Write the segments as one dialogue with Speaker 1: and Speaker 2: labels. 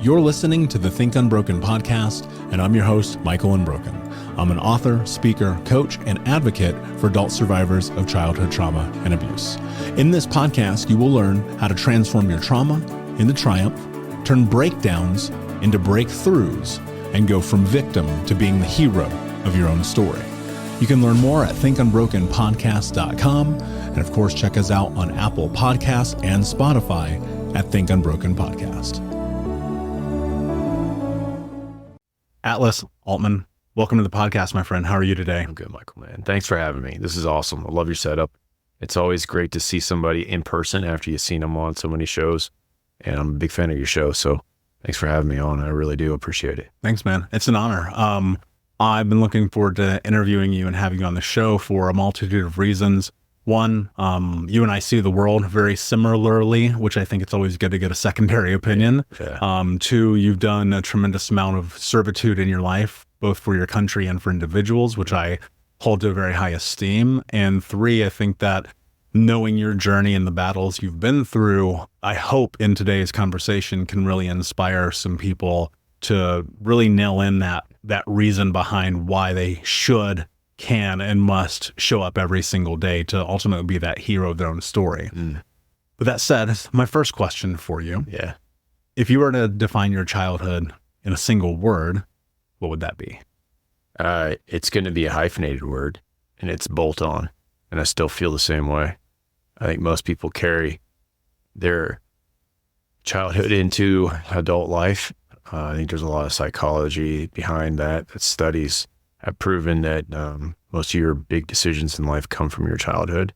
Speaker 1: You're listening to the Think Unbroken podcast, and I'm your host, Michael Unbroken. I'm an author, speaker, coach, and advocate for adult survivors of childhood trauma and abuse. In this podcast, you will learn how to transform your trauma into triumph, turn breakdowns into breakthroughs, and go from victim to being the hero of your own story. You can learn more at thinkunbrokenpodcast.com, and of course, check us out on Apple Podcasts and Spotify at Think Unbroken Podcast. Atlas, Aultman, welcome to the podcast, my friend. How are you today?
Speaker 2: I'm good, Michael, man. Thanks for having me. This is awesome. I love your setup. It's always great to see somebody in person after you've seen them on so many shows, and I'm a big fan of your show, so thanks for having me on. I really do appreciate it.
Speaker 1: Thanks, man. It's an honor. I've been looking forward to interviewing you and having you on the show for a multitude of reasons. One, you and I see the world very similarly, which I think it's always good to get a secondary opinion.
Speaker 2: Yeah.
Speaker 1: Two, you've done a tremendous amount of servitude in your life, both for your country and for individuals, which I hold to a very high esteem. And three, I think that knowing your journey and the battles you've been through, I hope in today's conversation can really inspire some people to really nail in that reason behind why they should, can, and must show up every single day to ultimately be that hero of their own story. With that said, my first question for you.
Speaker 2: Yeah.
Speaker 1: If you were to define your childhood in a single word, what would that be?
Speaker 2: It's going to be a hyphenated word, and it's bolt on. And I still feel the same way. I think most people carry their childhood into adult life. I think there's a lot of psychology behind that studies have proven that most of your big decisions in life come from your childhood.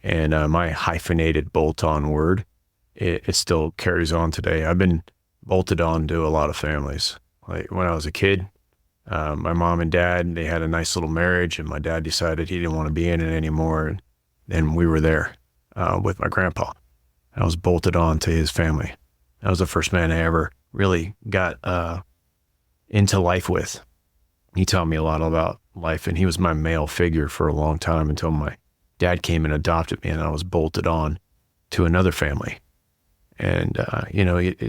Speaker 2: And my hyphenated bolt-on word, it still carries on today. I've been bolted on to a lot of families. Like when I was a kid, my mom and dad, they had a nice little marriage, and my dad decided he didn't want to be in it anymore. And we were there with my grandpa. I was bolted on to his family. I was the first man I ever really got into life with. He taught me a lot about life, and he was my male figure for a long time until my dad came and adopted me, and I was bolted on to another family. And,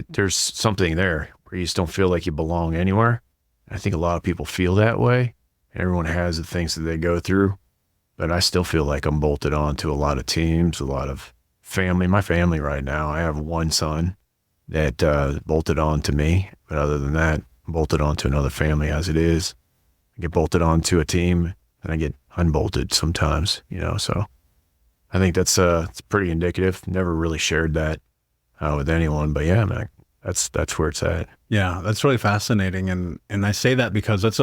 Speaker 2: there's something there where you just don't feel like you belong anywhere. I think a lot of people feel that way. Everyone has the things that they go through, but I still feel like I'm bolted on to a lot of teams, a lot of family. My family right now, I have one son that bolted on to me, but other than that, bolted on to another family as it is. I get bolted onto a team, and I get unbolted sometimes, so I think that's it's pretty indicative. Never really shared that with anyone, but yeah, man, that's where it's at.
Speaker 1: Yeah, that's really fascinating. And I say that because that's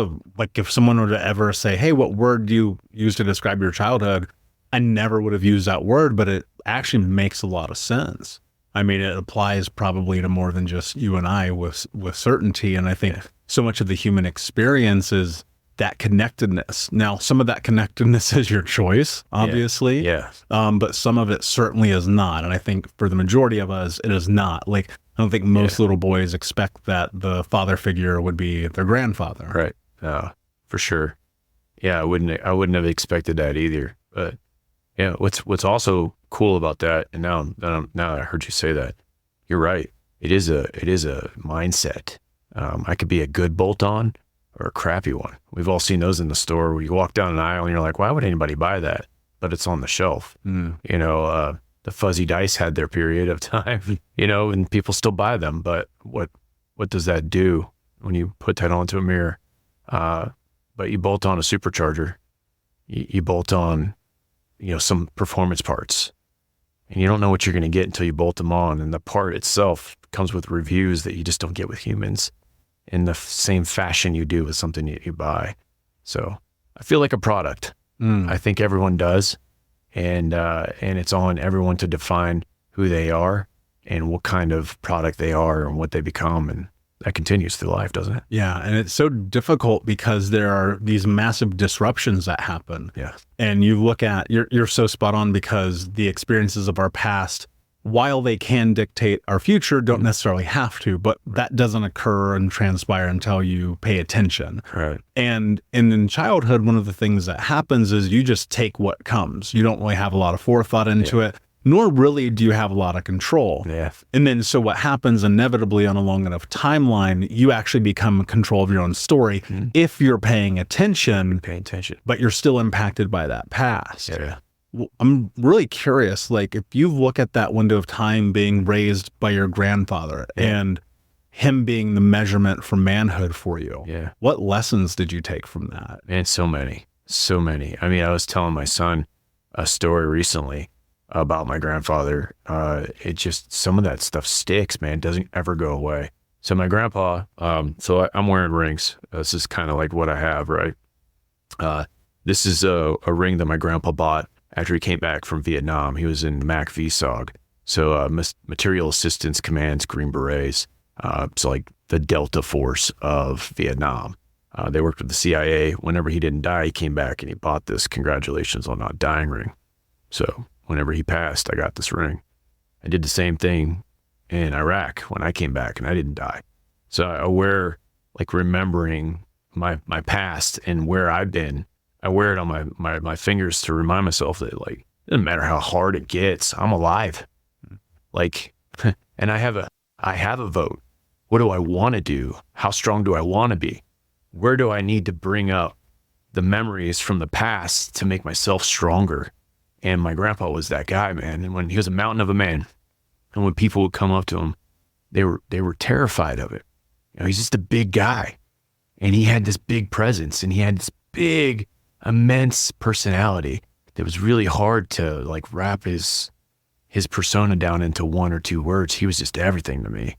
Speaker 1: if someone were to ever say, hey, what word do you use to describe your childhood? I never would have used that word, but it actually makes a lot of sense. I mean, it applies probably to more than just you and I with certainty. And I think so much of the human experience is that connectedness. Now, some of that connectedness is your choice, obviously.
Speaker 2: Yeah.
Speaker 1: But some of it certainly is not. And I think for the majority of us, it is not. Like, I don't think most little boys expect that the father figure would be their grandfather.
Speaker 2: Right. For sure. Yeah, I wouldn't have expected that either. But yeah, what's also cool about that, and now I heard you say that, you're right. It is a mindset. I could be a good bolt-on or a crappy one. We've all seen those in the store where you walk down an aisle and you're like, why would anybody buy that? But it's on the shelf. The fuzzy dice had their period of time, and people still buy them. But what does that do when you put that onto a mirror? But you bolt on a supercharger, you bolt on, some performance parts, and you don't know what you're going to get until you bolt them on. And the part itself comes with reviews that you just don't get with humans in the same fashion you do with something you buy. So I feel like a product. I think everyone does. And it's on everyone to define who they are and what kind of product they are and what they become. And that continues through life, doesn't it?
Speaker 1: Yeah. And it's so difficult because there are these massive disruptions that happen.
Speaker 2: Yeah.
Speaker 1: And you look at, you're so spot on, because the experiences of our past, while they can dictate our future, don't necessarily have to, but that doesn't occur and transpire until you pay attention.
Speaker 2: Right.
Speaker 1: And in childhood, one of the things that happens is you just take what comes. You don't really have a lot of forethought into it. nor really do you have a lot of control.
Speaker 2: Yeah.
Speaker 1: And then so what happens inevitably on a long enough timeline, you actually become in control of your own story if you're paying attention, but you're still impacted by that past.
Speaker 2: Yeah.
Speaker 1: Well, I'm really curious, like if you look at that window of time being raised by your grandfather and him being the measurement for manhood for you, what lessons did you take from that?
Speaker 2: Man, so many. I mean, I was telling my son a story recently about my grandfather. It just, some of that stuff sticks, man. It doesn't ever go away. So my grandpa, I'm wearing rings. This is kind of like what I have, right? This is a ring that my grandpa bought after he came back from Vietnam. He was in MAC VSOG. So Material Assistance Command's Green Berets. So like the Delta Force of Vietnam. They worked with the CIA. Whenever he didn't die, he came back and he bought this congratulations on not dying ring. So whenever he passed, I got this ring. I did the same thing in Iraq when I came back and I didn't die. So I wear, like, remembering my past and where I've been. I wear it on my fingers to remind myself that, like, it doesn't matter how hard it gets, I'm alive. Like, and I have a vote. What do I want to do? How strong do I want to be? Where do I need to bring up the memories from the past to make myself stronger? And my grandpa was that guy, man. And when he was a mountain of a man, and when people would come up to him, they were terrified of it. You know, he's just a big guy, and he had this big presence, and he had this big, immense personality that was really hard to, like, wrap his persona down into one or two words. He was just everything to me.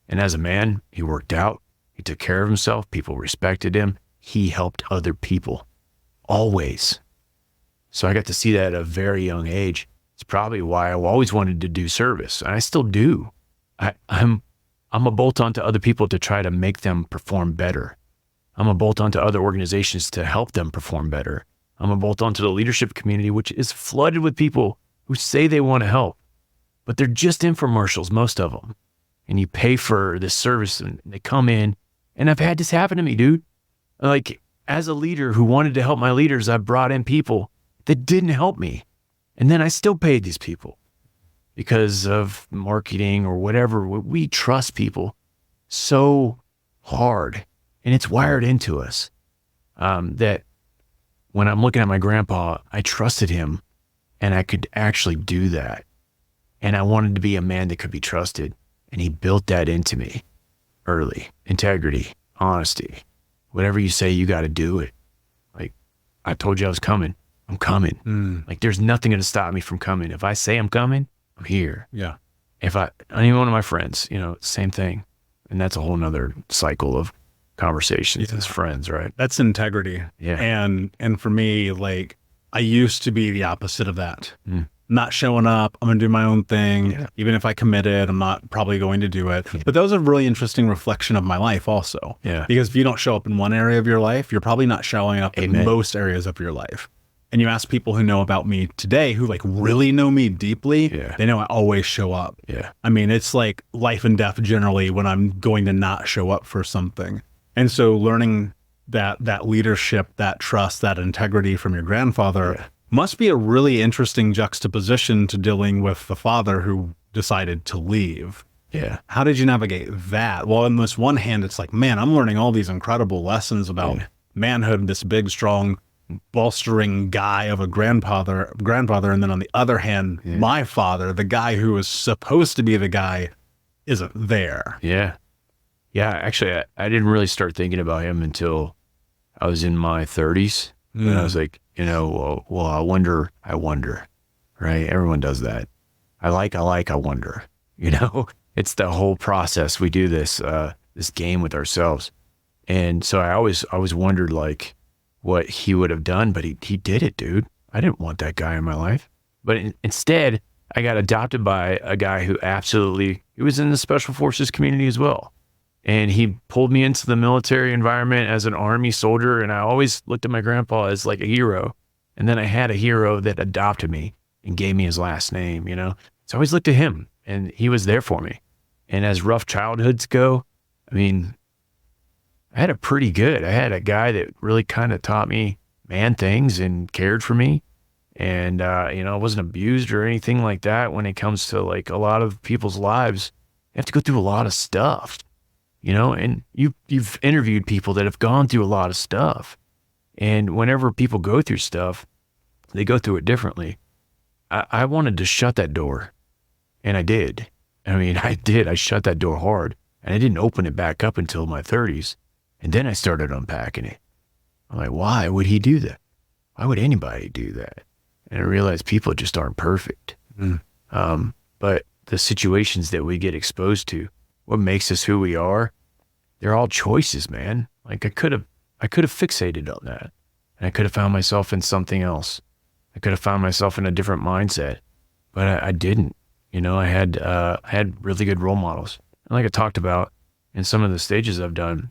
Speaker 2: And as a man, he worked out. He took care of himself. People respected him. He helped other people, always. So I got to see that at a very young age. It's probably why I always wanted to do service, and I still do. I'm a bolt on to other people to try to make them perform better. I'm a bolt on to other organizations to help them perform better. I'm a bolt on to the leadership community, which is flooded with people who say they want to help, but they're just infomercials, most of them. And you pay for this service and they come in, and I've had this happen to me, dude. Like, as a leader who wanted to help my leaders, I brought in people that didn't help me. And then I still paid these people because of marketing or whatever. We trust people so hard, and it's wired into us, that when I'm looking at my grandpa, I trusted him and I could actually do that. And I wanted to be a man that could be trusted. And he built that into me early. Integrity, honesty, whatever you say, you got to do it. Like, I told you I was coming. I'm coming. Like, there's nothing going to stop me from coming. If I say I'm coming, I'm here.
Speaker 1: Yeah.
Speaker 2: If any one of my friends, you know, same thing. And that's a whole nother cycle of conversations as friends, right?
Speaker 1: That's integrity.
Speaker 2: Yeah.
Speaker 1: And for me, like, I used to be the opposite of that. Not showing up, I'm going to do my own thing. Yeah. Even if I committed, I'm not probably going to do it. But that was a really interesting reflection of my life also.
Speaker 2: Yeah.
Speaker 1: Because if you don't show up in one area of your life, you're probably not showing up in most areas of your life. And you ask people who know about me today, who, like, really know me deeply, they know I always show up.
Speaker 2: Yeah.
Speaker 1: I mean, it's like life and death generally when I'm going to not show up for something. And so learning that leadership, that trust, that integrity from your grandfather must be a really interesting juxtaposition to dealing with the father who decided to leave.
Speaker 2: Yeah.
Speaker 1: How did you navigate that? Well, on this one hand, it's like, man, I'm learning all these incredible lessons about manhood, this big, strong, bolstering guy of a grandfather. And then on the other hand, my father, the guy who was supposed to be the guy, isn't there.
Speaker 2: Yeah. Yeah. Actually, I didn't really start thinking about him until I was in my 30s. And I was like, you know, well, I wonder, right? Everyone does that. I wonder, you know, it's the whole process. We do this game with ourselves. And so I always wondered, like, what he would have done, but he did it, dude. I didn't want that guy in my life. But instead, I got adopted by a guy who he was in the Special Forces community as well. And he pulled me into the military environment as an Army soldier. And I always looked at my grandpa as like a hero. And then I had a hero that adopted me and gave me his last name, you know? So I always looked at him, and he was there for me. And as rough childhoods go, I mean, I had a guy that really kind of taught me man things and cared for me. And, I wasn't abused or anything like that. When it comes to like a lot of people's lives, you have to go through a lot of stuff, and you've interviewed people that have gone through a lot of stuff. And whenever people go through stuff, they go through it differently. I wanted to shut that door, and I did. I did. I shut that door hard, and I didn't open it back up until my 30s. And then I started unpacking it. I'm like, why would he do that? Why would anybody do that? And I realized people just aren't perfect. But the situations that we get exposed to, what makes us who we are, they're all choices, man. Like I could have fixated on that, and I could have found myself in something else. I could have found myself in a different mindset, but I didn't. I had really good role models. And like I talked about in some of the stages I've done,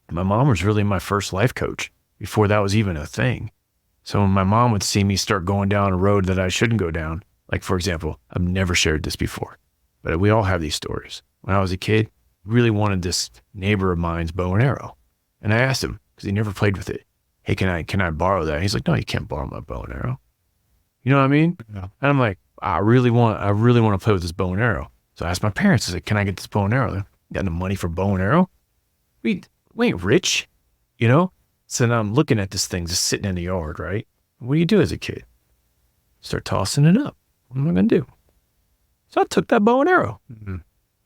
Speaker 2: my mom was really my first life coach before that was even a thing. So when my mom would see me start going down a road that I shouldn't go down, like for example, I've never shared this before, but we all have these stories. When I was a kid, I really wanted this neighbor of mine's bow and arrow. And I asked him, because he never played with it, hey, can I borrow that? He's like, no, you can't borrow my bow and arrow. You know what I mean? Yeah. And I'm like, I really want to play with this bow and arrow. So I asked my parents, I said, can I get this bow and arrow? You got no money for bow and arrow? We ain't rich, So now I'm looking at this thing just sitting in the yard, right? What do you do as a kid? Start tossing it up. What am I going to do? So I took that bow and arrow.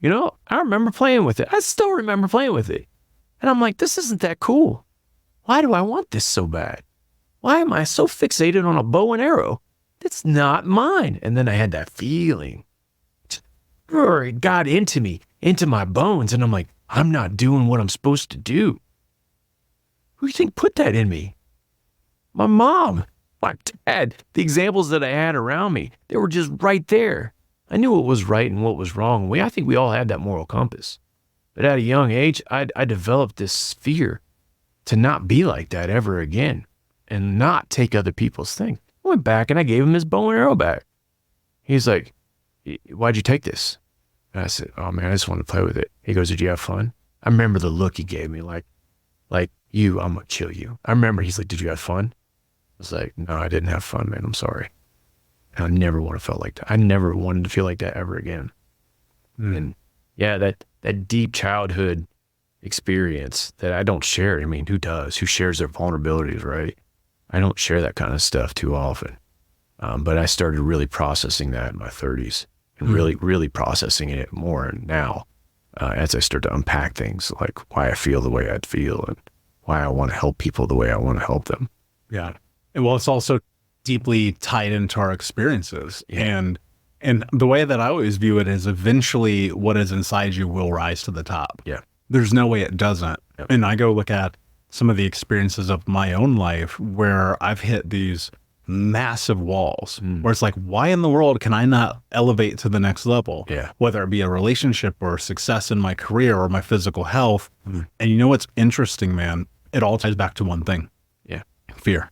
Speaker 2: I remember playing with it. I still remember playing with it. And I'm like, this isn't that cool. Why do I want this so bad? Why am I so fixated on a bow and arrow? That's not mine. And then I had that feeling. It got into me, into my bones. And I'm like, I'm not doing what I'm supposed to do. Who do you think put that in me? My mom, my dad, the examples that I had around me, they were just right there. I knew what was right and what was wrong. I think we all had that moral compass. But at a young age, I developed this fear to not be like that ever again and not take other people's things. I went back and I gave him his bow and arrow back. He's like, why'd you take this? And I said, oh man, I just wanted to play with it. He goes, did you have fun? I remember the look he gave me, like I'm gonna kill you. I remember he's like, did you have fun? I was like, no, I didn't have fun, man. I'm sorry. And I never want to feel like that. I never wanted to feel like that ever again. And yeah, that deep childhood experience that I don't share. Who does? Who shares their vulnerabilities, right? I don't share that kind of stuff too often. But I started really processing that in my 30s and really processing it more now as I start to unpack things like why I feel the way I feel and why I want to help people the way I want to help them.
Speaker 1: Yeah. And well, it's also deeply tied into our experiences. Yeah. And the way that I always view it is eventually what is inside you will rise to the top.
Speaker 2: Yeah.
Speaker 1: There's no way it doesn't. Yep. And I go look at some of the experiences of my own life where I've hit these massive walls where it's like, why in the world can I not elevate to the next level?
Speaker 2: Yeah.
Speaker 1: Whether it be a relationship or success in my career or my physical health. And you know what's interesting, man? It all ties back to one thing.
Speaker 2: Yeah.
Speaker 1: Fear.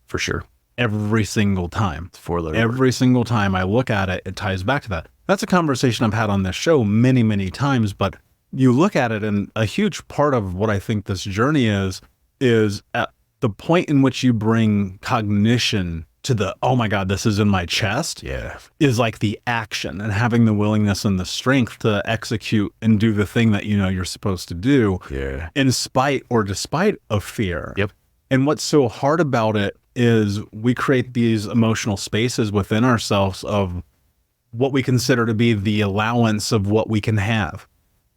Speaker 2: For sure.
Speaker 1: Every single time.
Speaker 2: It's four-letter
Speaker 1: Every
Speaker 2: word.
Speaker 1: single time I look at it, it ties back to that. That's a conversation I've had on this show many, many times, but you look at it and a huge part of what I think this journey is at the point in which you bring cognition to the, oh my God, this is in my chest, is like the action and having the willingness and the strength to execute and do the thing that you're supposed to do in spite or despite of fear.
Speaker 2: Yep.
Speaker 1: And what's so hard about it is we create these emotional spaces within ourselves of what we consider to be the allowance of what we can have.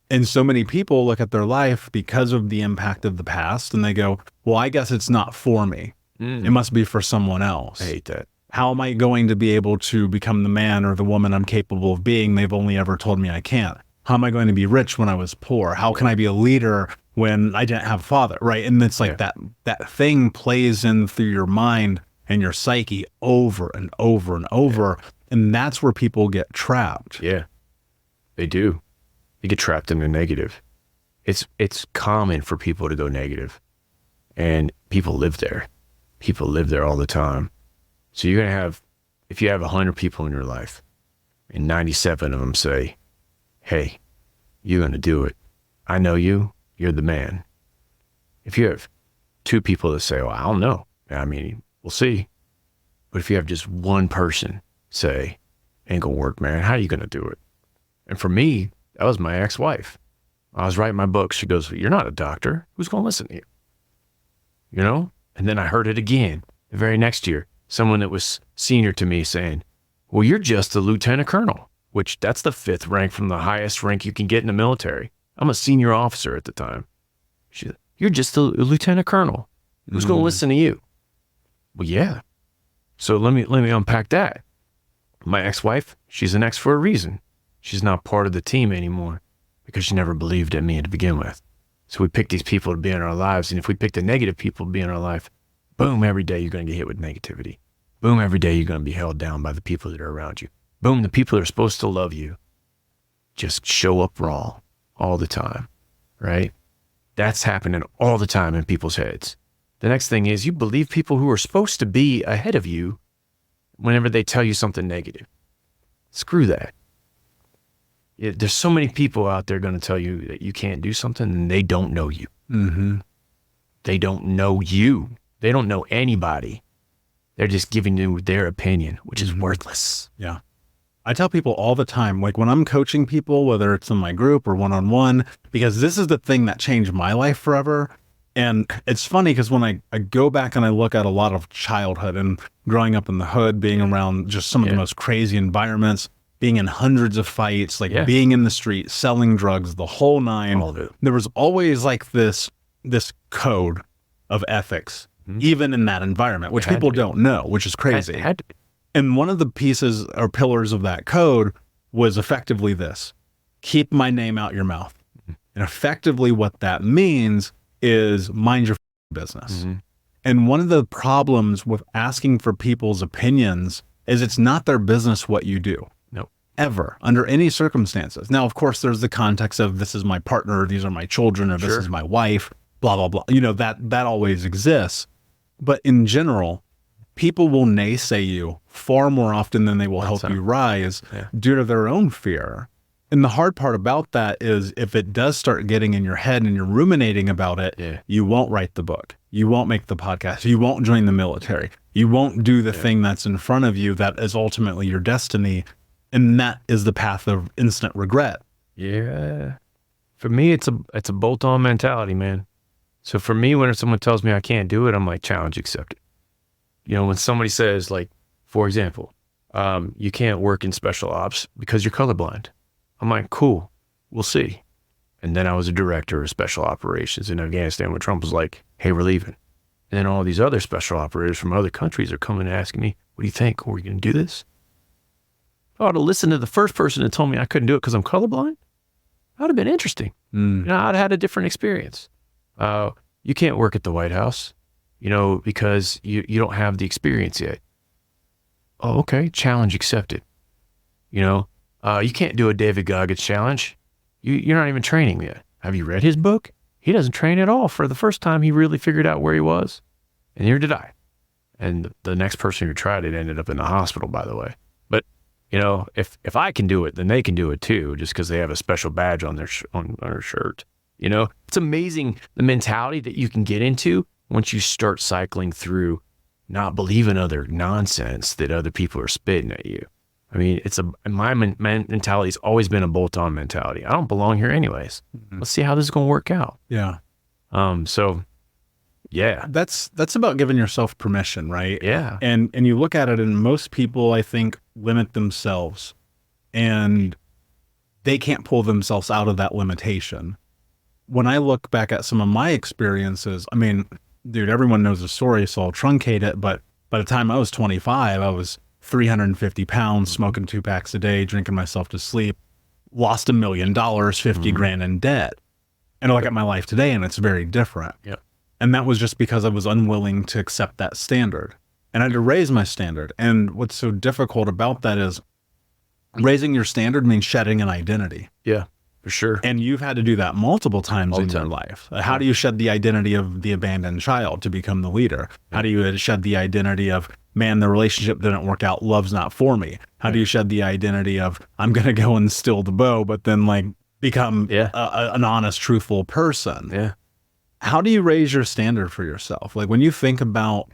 Speaker 1: And so many people look at their life because of the impact of the past and they go, well, I guess it's not for me. It must be for someone else.
Speaker 2: I hate that.
Speaker 1: How am I going to be able to become the man or the woman I'm capable of being? They've only ever told me I can't. How am I going to be rich when I was poor? How can I be a leader when I didn't have a father, right? And it's like that thing plays in through your mind and your psyche over and over and over. And that's where people get trapped.
Speaker 2: Yeah, they do. They get trapped in the negative. It's common for people to go negative, and people live there. People live there all the time. So you're going to have, if you have 100 people in your life and 97 of them say, hey, you're going to do it. I know you. You're the man. If you have 2 people that say, well, I don't know. We'll see. But if you have just one person say, ain't gonna work, man, how are you gonna do it? And for me, that was my ex-wife. I was writing my book. She goes, you're not a doctor. Who's gonna listen to you? You know? And then I heard it again the very next year. Someone that was senior to me saying, well, you're just a lieutenant colonel, which that's the 5th rank from the highest rank you can get in the military. I'm a senior officer at the time. She said, you're just a lieutenant colonel. Who's going to listen to you? Well, yeah. So let me unpack that. My ex-wife, she's an ex for a reason. She's not part of the team anymore because she never believed in me to begin with. So we pick these people to be in our lives. And if we pick the negative people to be in our life, boom, every day you're going to get hit with negativity. Boom, every day you're going to be held down by the people that are around you. Boom, the people that are supposed to love you just show up wrong all the time, right? That's happening all the time in people's heads. The next thing is you believe people who are supposed to be ahead of you whenever they tell you something negative. Screw that. There's so many people out there going to tell you that you can't do something and they don't know you.
Speaker 1: Mm-hmm.
Speaker 2: They don't know you. They don't know anybody. They're just giving you their opinion, which is worthless.
Speaker 1: Yeah. I tell people all the time, like when I'm coaching people, whether it's in my group or one-on-one, because this is the thing that changed my life forever. And it's funny because when I go back and I look at a lot of childhood and growing up in the hood, being around just some of the most crazy environments, being in hundreds of fights, like being in the street, selling drugs, the whole nine,
Speaker 2: All of it.
Speaker 1: there was always like this code of ethics, even in that environment, which people don't know, which is crazy.
Speaker 2: Had to be.
Speaker 1: And one of the pieces or pillars of that code was effectively this: keep my name out your mouth. And effectively what that means is mind your business. And one of the problems with asking for people's opinions is it's not their business what you do.
Speaker 2: No.
Speaker 1: Ever, under any circumstances. Now, of course, there's the context of this is my partner, these are my children, or this is my wife, blah, blah, blah. You know, that always exists. But in general, people will naysay you far more often than they will help you rise due to their own fear. And the hard part about that is if it does start getting in your head and you're ruminating about it, you won't write the book. You won't make the podcast. You won't join the military. You won't do the thing that's in front of you that is ultimately your destiny. And that is the path of instant regret.
Speaker 2: Yeah. For me, it's a bolt-on mentality, man. So for me, when someone tells me I can't do it, I'm like, challenge accepted. You know, when somebody says, like, for example, you can't work in special ops because you're colorblind. I'm like, cool, we'll see. And then I was a director of special operations in Afghanistan when Trump was like, hey, we're leaving. And then all these other special operators from other countries are coming and asking me, what do you think? Are we going to do this? If I ought to listen to the first person that told me I couldn't do it because I'm colorblind, that would have been interesting. You know, I'd have had a different experience. You can't work at the White House, you know, because you don't have the experience yet. Oh, okay. Challenge accepted. You know, you can't do a David Goggins challenge. You're not even training yet. Have you read his book? He doesn't train at all. For the first time, he really figured out where he was. And neither did I. And the next person who tried it ended up in the hospital, by the way. But, you know, if I can do it, then they can do it too, just because they have a special badge on their on their shirt. You know, it's amazing the mentality that you can get into once you start cycling through not believing other nonsense that other people are spitting at you. I mean, my mentality's always been a bolt-on mentality. I don't belong here anyways. Let's see how this is going to work out.
Speaker 1: Yeah.
Speaker 2: So yeah.
Speaker 1: That's about giving yourself permission, right?
Speaker 2: Yeah.
Speaker 1: And you look at it, and most people, I think, limit themselves, and they can't pull themselves out of that limitation. When I look back at some of my experiences, I mean, dude, everyone knows the story, so I'll truncate it. But by the time I was 25, I was 350 pounds, smoking 2 packs a day, drinking myself to sleep, lost $1 million, 50 grand in debt. And I look at my life today and it's very different.
Speaker 2: Yep.
Speaker 1: And that was just because I was unwilling to accept that standard. And I had to raise my standard. And what's so difficult about that is raising your standard means shedding an identity.
Speaker 2: Yeah, for sure.
Speaker 1: And you've had to do that multiple times in your life. How do you shed the identity of the abandoned child to become the leader? How do you shed the identity of, man, the relationship didn't work out, love's not for me? How do you shed the identity of, I'm going to go and steal the bow, but then like become an honest, truthful person?
Speaker 2: Yeah.
Speaker 1: How do you raise your standard for yourself? Like when you think about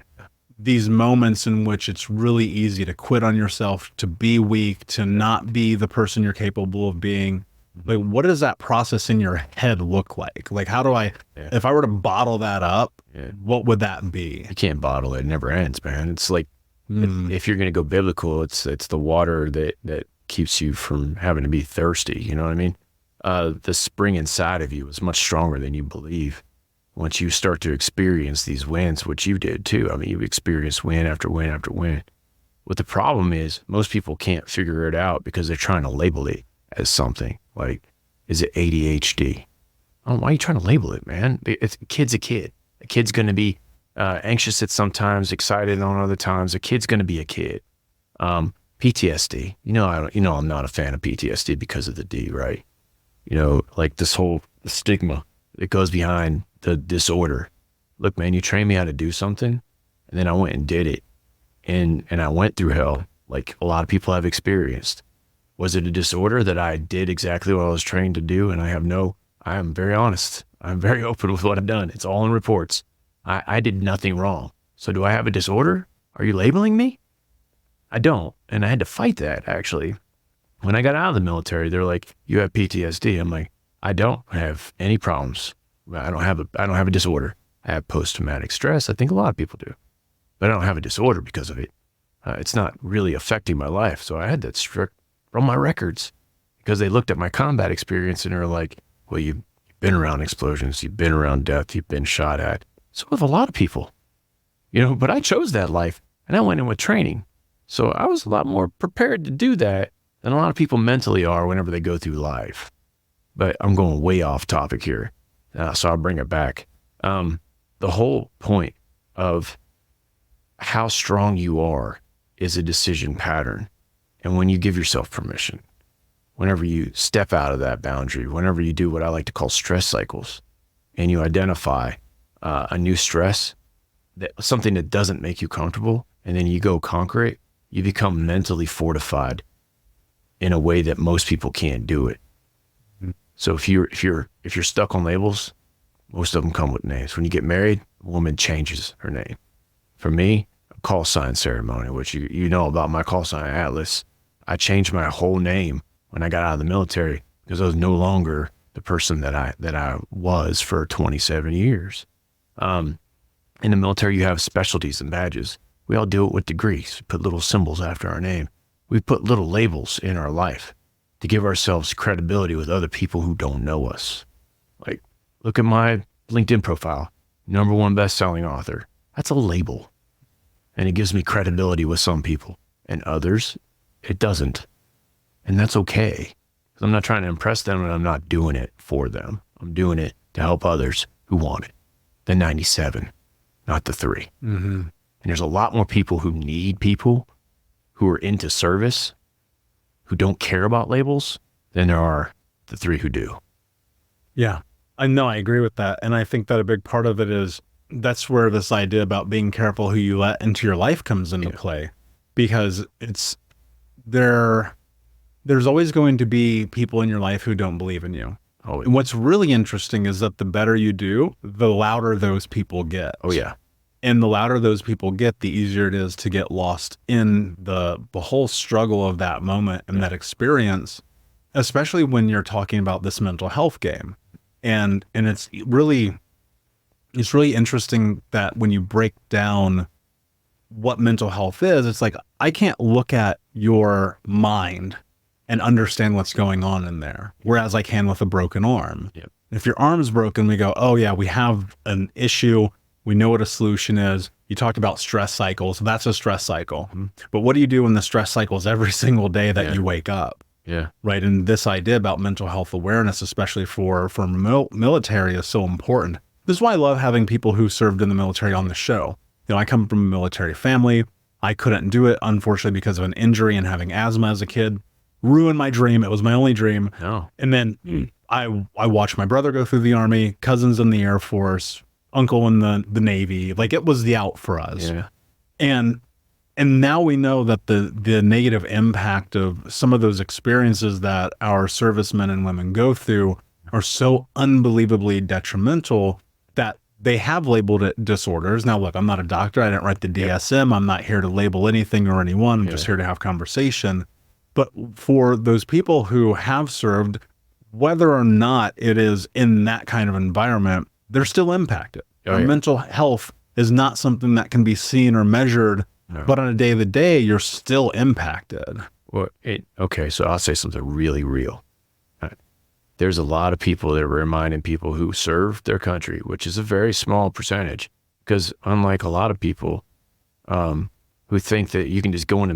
Speaker 1: these moments in which it's really easy to quit on yourself, to be weak, to not be the person you're capable of being. Like, what does that process in your head look like? Like, how do I, if I were to bottle that up, what would that be?
Speaker 2: You can't bottle it. It never ends, man. It's like, if you're going to go biblical, it's the water that keeps you from having to be thirsty. You know what I mean? The spring inside of you is much stronger than you believe. Once you start to experience these wins, which you did too. I mean, you've experienced win after win after win. What the problem is, most people can't figure it out because they're trying to label it as something. Like, is it ADHD? Oh, why are you trying to label it, man? A kid's a kid. A kid's going to be anxious at some times, excited on other times. A kid's going to be a kid. PTSD. I'm not a fan of PTSD because of the D, right? Like this whole stigma that goes behind the disorder. Look, man, you trained me how to do something, and then I went and did it, and I went through hell, like a lot of people have experienced. Was it a disorder that I did exactly what I was trained to do? And I am very honest. I'm very open with what I've done. It's all in reports. I did nothing wrong. So do I have a disorder? Are you labeling me? I don't. And I had to fight that, actually. When I got out of the military, they're like, you have PTSD. I'm like, I don't have any problems. I don't have a disorder. I have post-traumatic stress. I think a lot of people do, but I don't have a disorder because of it. It's not really affecting my life. So I had that strict from my records because they looked at my combat experience and they were like, well, you've been around explosions. You've been around death. You've been shot at. So have a lot of people, but I chose that life and I went in with training. So I was a lot more prepared to do that than a lot of people mentally are whenever they go through life. But I'm going way off topic here. So I'll bring it back. The whole point of how strong you are is a decision pattern. And when you give yourself permission, whenever you step out of that boundary, whenever you do what I like to call stress cycles, and you identify a new stress, something that doesn't make you comfortable, and then you go conquer it, you become mentally fortified in a way that most people can't do it. So if you're stuck on labels, most of them come with names. When you get married, a woman changes her name. For me, a call sign ceremony, which you know about my call sign, Atlas. I changed my whole name when I got out of the military because I was no longer the person that I was for 27 years. In the military, you have specialties and badges. We all do it with degrees. We put little symbols after our name. We put little labels in our life to give ourselves credibility with other people who don't know us. Like, look at my LinkedIn profile, #1 best-selling author. That's a label. And it gives me credibility with some people, and others, it doesn't. And that's okay. Because I'm not trying to impress them, and I'm not doing it for them. I'm doing it to help others who want it. The 97, not the 3. Mm-hmm. And there's a lot more people who need people who are into service, who don't care about labels, than there are the 3 who do.
Speaker 1: Yeah, I know, I agree with that. And I think that a big part of it is that's where this idea about being careful who you let into your life comes into play, because there's always going to be people in your life who don't believe in you.
Speaker 2: Oh,
Speaker 1: and what's really interesting is that the better you do, the louder those people get.
Speaker 2: Oh, yeah.
Speaker 1: And the louder those people get, the easier it is to get lost in the whole struggle of that moment and that experience, especially when you're talking about this mental health game. And it's really interesting that when you break down what mental health is, it's like, I can't look at your mind and understand what's going on in there, whereas I can with a broken arm.
Speaker 2: Yep.
Speaker 1: If your arm's broken, we go, oh yeah, we have an issue. We know what a solution is. You talked about stress cycles. That's a stress cycle. Mm-hmm. But what do you do in the stress cycles every single day that you wake up?
Speaker 2: Yeah.
Speaker 1: Right. And this idea about mental health awareness, especially for military, is so important. This is why I love having people who served in the military on the show. I come from a military family. I couldn't do it, unfortunately, because of an injury and having asthma as a kid. Ruined my dream. It was my only dream.
Speaker 2: Oh.
Speaker 1: And then I watched my brother go through the Army, cousins in the Air Force, uncle in the Navy. Like, it was the out for us.
Speaker 2: Yeah.
Speaker 1: And now we know that the negative impact of some of those experiences that our servicemen and women go through are so unbelievably detrimental that they have labeled it disorders. Now, look, I'm not a doctor. I didn't write the DSM. I'm not here to label anything or anyone. I'm just here to have conversation. But for those people who have served, whether or not it is in that kind of environment, they're still impacted. Mental health is not something that can be seen or measured, but on a day-to-day, you're still impacted.
Speaker 2: Well, okay, so I'll say something really real. There's a lot of people that are reminding people who serve their country, which is a very small percentage, because unlike a lot of people who think that you can just go in the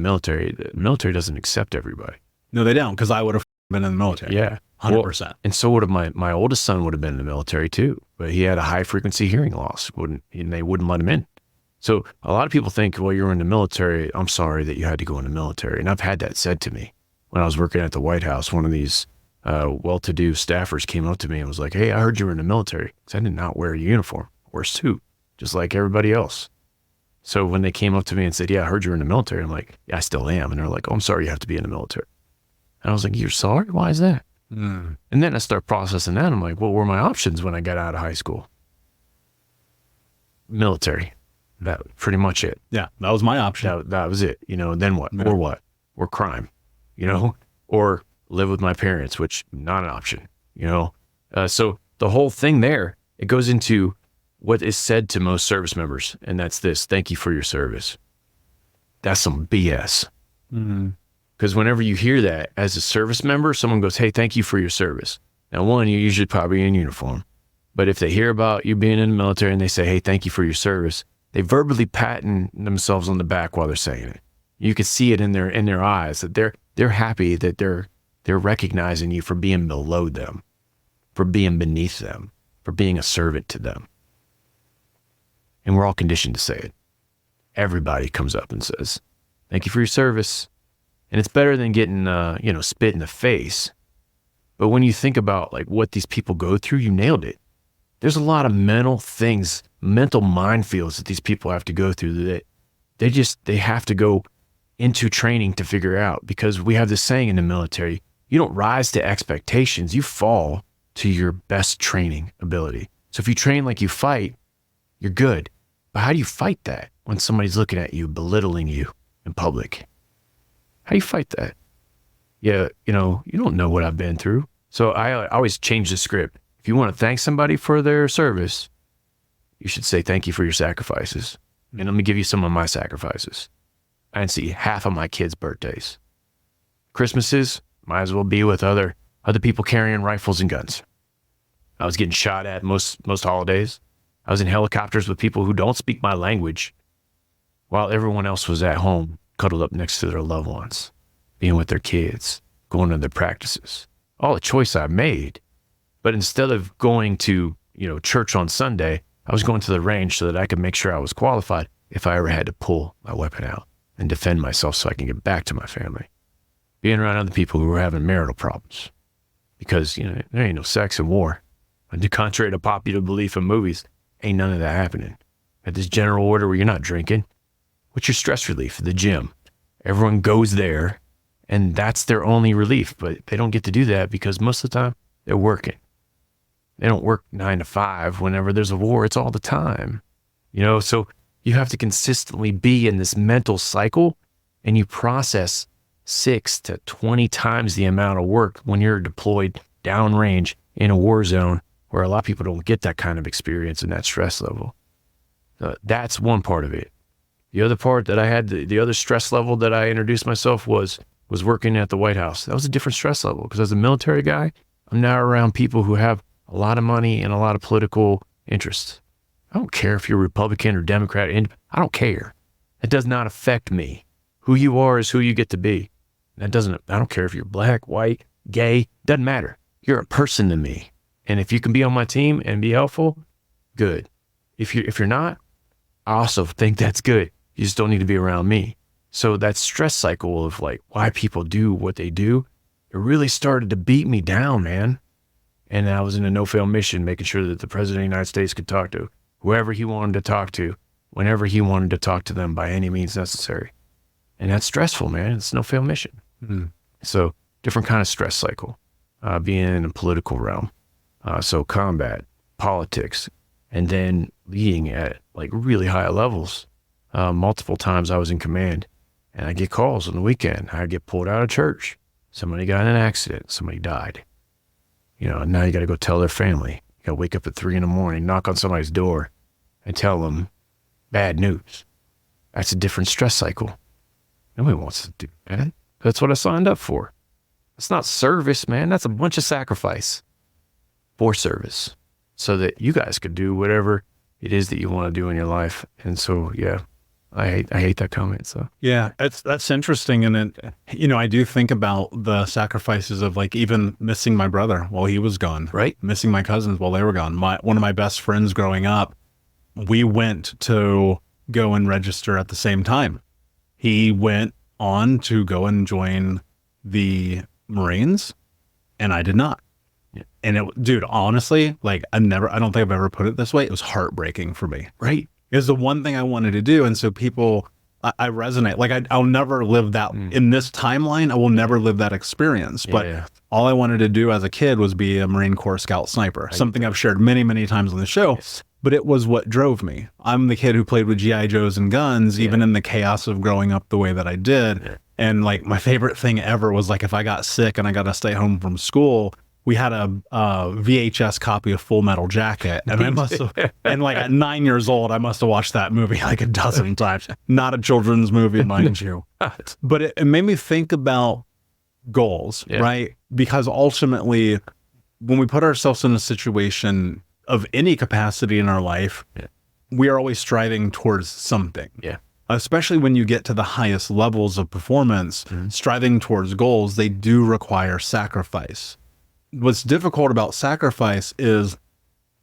Speaker 2: military doesn't accept everybody.
Speaker 1: No, they don't, because I would have been in the military.
Speaker 2: Yeah.
Speaker 1: 100%.
Speaker 2: Well, and so would have my oldest son would have been in the military too, but he had a high frequency hearing loss, and they wouldn't let him in. So a lot of people think, well, you're in the military. I'm sorry that you had to go in the military. And I've had that said to me when I was working at the White House. One of these well-to-do staffers came up to me and was like, hey, I heard you were in the military. Because I did not wear a uniform or a suit, just like everybody else. So when they came up to me and said, yeah, I heard you were in the military, I'm like, yeah, I still am. And they're like, oh, I'm sorry you have to be in the military. And I was like, you're sorry? Why is that? And then I start processing that. I'm like, what were my options when I got out of high school? Military. That pretty much it.
Speaker 1: Yeah, that was my option.
Speaker 2: That was it. Then what? Yeah. Or what? Or crime, or live with my parents, which not an option, So the whole thing there, it goes into what is said to most service members. And that's this: thank you for your service. That's some BS. Because whenever you hear that as a service member, someone goes, hey, thank you for your service. Now, one, you're usually probably in uniform. But if they hear about you being in the military and they say, hey, thank you for your service, they verbally patting themselves on the back while they're saying it. You can see it in their eyes that they're happy that they're recognizing you for being below them, for being beneath them, for being a servant to them. And we're all conditioned to say it. Everybody comes up and says, thank you for your service. And it's better than getting, spit in the face. But when you think about like what these people go through, you nailed it. There's a lot of mental things, mental minefields that these people have to go through that they have to go into training to figure out, because we have this saying in the military, you don't rise to expectations, you fall to your best training ability. So if you train like you fight, you're good. But how do you fight that when somebody's looking at you, belittling you in public? How do you fight that? Yeah, you don't know what I've been through. So I always change the script. If you want to thank somebody for their service, you should say thank you for your sacrifices. And let me give you some of my sacrifices. I didn't see half of my kids' birthdays. Christmases, might as well be with other people carrying rifles and guns. I was getting shot at most holidays. I was in helicopters with people who don't speak my language, while everyone else was at home, cuddled up next to their loved ones, being with their kids, going to their practices. All a choice I made. But instead of going to, church on Sunday, I was going to the range so that I could make sure I was qualified if I ever had to pull my weapon out and defend myself so I can get back to my family. Being around other people who were having marital problems. Because, there ain't no sex in war. And contrary to popular belief in movies, ain't none of that happening. At this general order where you're not drinking, what's your stress relief? The gym. Everyone goes there, and that's their only relief. But they don't get to do that because most of the time, they're working. They don't work 9 to 5. Whenever there's a war, it's all the time. So you have to consistently be in this mental cycle, and you process 6 to 20 times the amount of work when you're deployed downrange in a war zone where a lot of people don't get that kind of experience and that stress level. That's one part of it. The other part that I had, the other stress level that I introduced myself was working at the White House. That was a different stress level because as a military guy, I'm now around people who have a lot of money and a lot of political interests. I don't care if you're Republican or Democrat. I don't care. It does not affect me. Who you are is who you get to be. I don't care if you're black, white, gay, doesn't matter. You're a person to me. And if you can be on my team and be helpful, good. If you're not, I also think that's good. You just don't need to be around me. So that stress cycle of like why people do what they do, it really started to beat me down, man. And I was in a no-fail mission, making sure that the President of the United States could talk to whoever he wanted to talk to, whenever he wanted to talk to them by any means necessary. And that's stressful, man. It's a no-fail mission. So different kind of stress cycle, being in a political realm. So combat, politics, and then leading at like really high levels. Multiple times I was in command, and I get calls on the weekend. I get pulled out of church. Somebody got in an accident. Somebody died. And now you got to go tell their family. You got to wake up at 3 a.m, knock on somebody's door and tell them bad news. That's a different stress cycle. Nobody wants to do that. That's what I signed up for. It's not service, man. That's a bunch of sacrifice for service so that you guys could do whatever it is that you want to do in your life. And so, yeah, I hate that comment. So
Speaker 1: yeah, that's interesting. And then, I do think about the sacrifices of like even missing my brother while he was gone,
Speaker 2: right?
Speaker 1: Missing my cousins while they were gone. One of my best friends growing up, we went to go and register at the same time. He went on to go and join the Marines, and I did not.
Speaker 2: Yeah.
Speaker 1: And dude, honestly, like I don't think I've ever put it this way. It was heartbreaking for me.
Speaker 2: Right.
Speaker 1: It was the one thing I wanted to do. And so I resonate. Like I'll never live that in this timeline. I will never live that experience. But all I wanted to do as a kid was be a Marine Corps scout sniper, something I've shared many, many times on the show.
Speaker 2: Yes.
Speaker 1: But it was what drove me. I'm the kid who played with G.I. Joes and guns, even in the chaos of growing up the way that I did. Yeah. And like my favorite thing ever was like if I got sick and I got to stay home from school, we had a VHS copy of Full Metal Jacket. And I must have, and like at 9 years old, I must have watched that movie like a dozen times. Not a children's movie, mind you. But it made me think about goals, right? Because ultimately, when we put ourselves in a situation of any capacity in our life, we are always striving towards something.
Speaker 2: Yeah.
Speaker 1: Especially when you get to the highest levels of performance, striving towards goals, they do require sacrifice. What's difficult about sacrifice is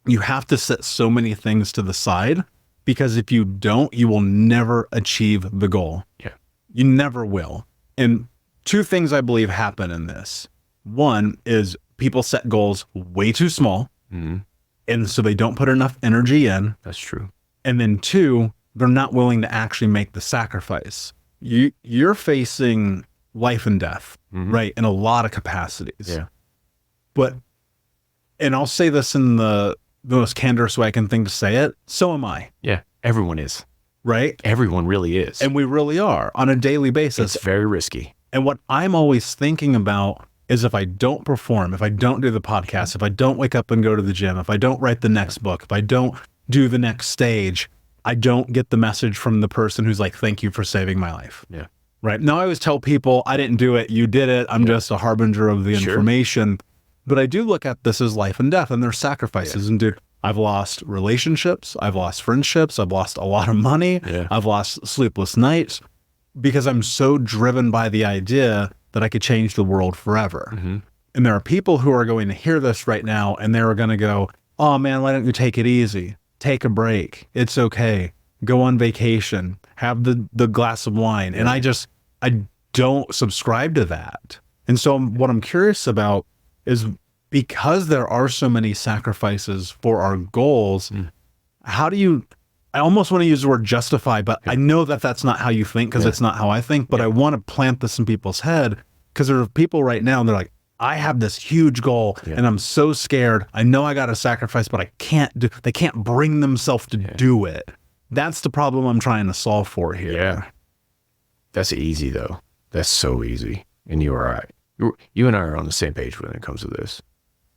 Speaker 1: you have to set so many things to the side, because if you don't, you will never achieve the goal.
Speaker 2: Yeah.
Speaker 1: You never will. And two things I believe happen in this. One is people set goals way too small. And so they don't put enough energy in.
Speaker 2: That's true.
Speaker 1: And then two, they're not willing to actually make the sacrifice. You're facing life and death, right? In a lot of capacities.
Speaker 2: Yeah.
Speaker 1: But, and I'll say this in the most candorous way I can think to say it, so am I.
Speaker 2: Yeah. Everyone is.
Speaker 1: Right?
Speaker 2: Everyone really is.
Speaker 1: And we really are on a daily basis.
Speaker 2: It's very risky.
Speaker 1: And what I'm always thinking about is if I don't perform, if I don't do the podcast, if I don't wake up and go to the gym, if I don't write the next book, if I don't do the next stage, I don't get the message from the person who's like, thank you for saving my life.
Speaker 2: Yeah.
Speaker 1: Right. Now I always tell people, I didn't do it. You did it. I'm just a harbinger of the information. But I do look at this as life and death, and there's sacrifices. And dude, I've lost relationships. I've lost friendships. I've lost a lot of money. I've lost sleepless nights because I'm so driven by the idea that I could change the world forever. And there are people who are going to hear this right now and they're going to go, oh man, why don't you take it easy? Take a break. It's okay. Go on vacation. Have the glass of wine. And I don't subscribe to that. And so what I'm curious about is, because there are so many sacrifices for our goals, how do you, I almost want to use the word justify, but I know that that's not how you think, because it's not how I think, but I want to plant this in people's head, because there are people right now, and they're like, I have this huge goal and I'm so scared. I know I got to sacrifice, but they can't bring themselves to do it. That's the problem I'm trying to solve for here.
Speaker 2: Yeah. That's easy though. That's so easy. And you are right. You and I are on the same page when it comes to this.